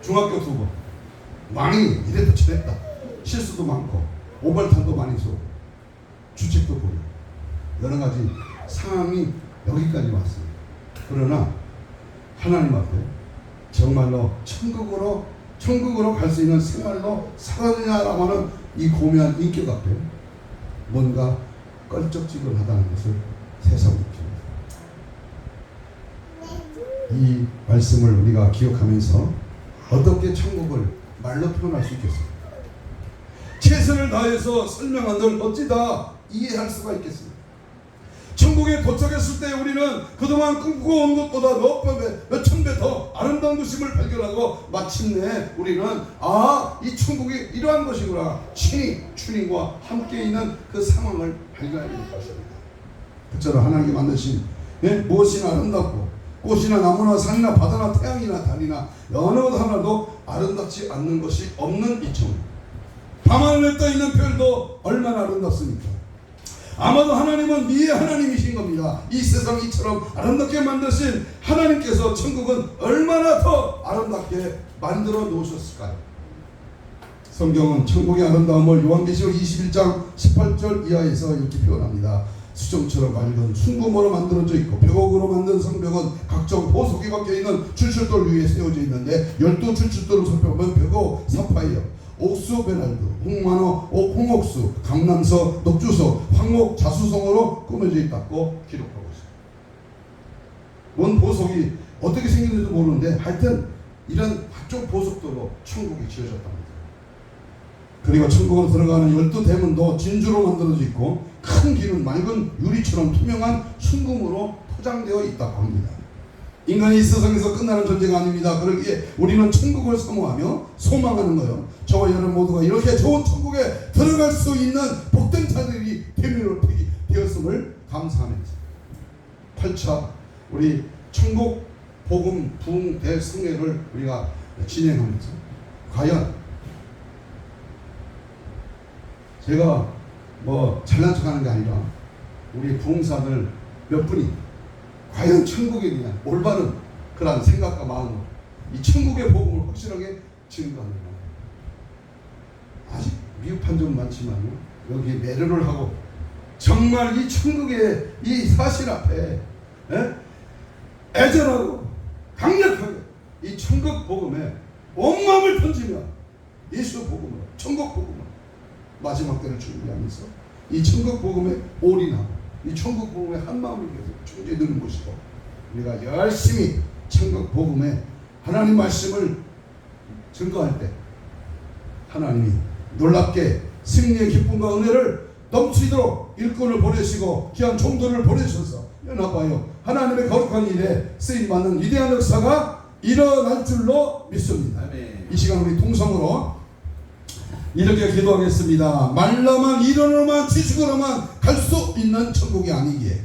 중학교 2번. 많이 이랬다 저랬다. 실수도 많고 오발탄도 많이 쏘고 주책도 보이고 여러 가지 상황이 여기까지 왔습니다. 그러나 하나님 앞에 정말로 천국으로 갈 수 있는 생활로 살았느냐라고 하는 이 고매한 인격 앞에 뭔가 껄쩍지근하다는 것을 새삼 느낍니다. 이 말씀을 우리가 기억하면서 어떻게 천국을 말로 표현할 수 있겠습니까? 최선을 다해서 설명한들 어찌다 이해할 수가 있겠습니까? 천국에 도착했을 때 우리는 그동안 꿈꾸고 온 것보다 몇천 배 더 아름다운 것임을 발견하고 마침내 우리는 이 천국이 이러한 것이구나. 친히 주님과 함께 있는 그 상황을 발견하게 될 것입니다. 그처럼 하나님이 만드신 무엇이나 아름답고 꽃이나 나무나 산이나 바다나 태양이나 달이나 어느 것 하나도 아름답지 않는 것이 없는 이 천국. 밤하늘에 떠 있는 별도 얼마나 아름답습니까? 아마도 하나님은 미의 하나님이신 겁니다. 이 세상 이처럼 아름답게 만드신 하나님께서 천국은 얼마나 더 아름답게 만들어 놓으셨을까요? 성경은 천국의 아름다움을 요한계시록 21장 18절 이하에서 이렇게 표현합니다. 수정처럼 맑은 순금으로 만들어져 있고 벽옥으로 만든 성벽은 각종 보석이 박혀있는 출출돌 위에 세워져 있는데 12출출돌을 살펴보면 벽옥, 사파이어, 옥수, 베랄드, 홍만호, 홍옥수, 강남서, 녹주서, 황옥, 자수성으로 꾸며져 있다고 기록하고 있습니다. 원 보석이 어떻게 생겼는지도 모르는데 하여튼 이런 각종 보석들로 천국이 지어졌답니다. 그리고 천국으로 들어가는 12대문도 진주로 만들어져 있고 큰 길은 맑은 유리처럼 투명한 순금으로 포장되어 있다고 합니다. 인간이 이 세상에서 끝나는 존재가 아닙니다. 그러기에 우리는 천국을 사모하며 소망하는 거예요. 저와 여러분 모두가 이렇게 좋은 천국에 들어갈 수 있는 복된 자들이 되었음을 감사하면서 8차 우리 천국 복음 부흥 대승회를 우리가 진행하면서 과연 제가 뭐 잘난 척하는 게 아니라 우리 부흥사들 몇 분이 과연 천국에 대한 올바른 그런 생각과 마음으로 이 천국의 복음을 확실하게 증거합니다. 아직 미흡한 점은 많지만요, 여기에 매료를 하고 정말 이 천국의 이 사실 앞에 애절하고 강력하게 이 천국 복음에 온 마음을 던지며 예수 복음으로 천국 복음으로 마지막 때를 준비하면서 이 천국 복음에 올인하고 이 천국 복음에 한 마음을 계속 충재되는 것이고 우리가 열심히 천국 복음에 하나님 말씀을 증거할 때 하나님이 놀랍게 승리의 기쁨과 은혜를 넘치도록 일꾼을 보내시고 귀한 종들을 보내셔서 연합하여 하나님의 거룩한 일에 쓰임받는 위대한 역사가 일어날 줄로 믿습니다. 아멘. 이 시간 우리 통성으로 이렇게 기도하겠습니다. 말로만 이론으로만 지식으로만 갈 수 있는 천국이 아니기에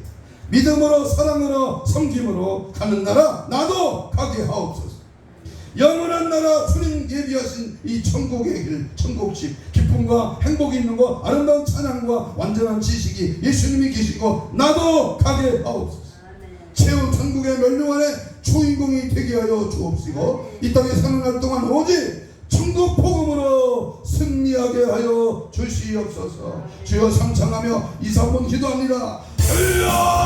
믿음으로 사랑으로 섬김으로 가는 나라 나도 가게 하옵소서. 영원한 나라 주님 예비하신 이 천국의 길, 천국집 기쁨과 행복이 있는 것, 아름다운 찬양과 완전한 지식이 예수님이 계시고 나도 가게 하옵소서. 채운 천국의 멸류관의 주인공이 되게 하여 주옵시고 이 땅에 사는 날 동안 오직 천국 복음으로 승리하게 하여 주시옵소서. 주여 삼창하며 2, 3분 기도합니다. 주여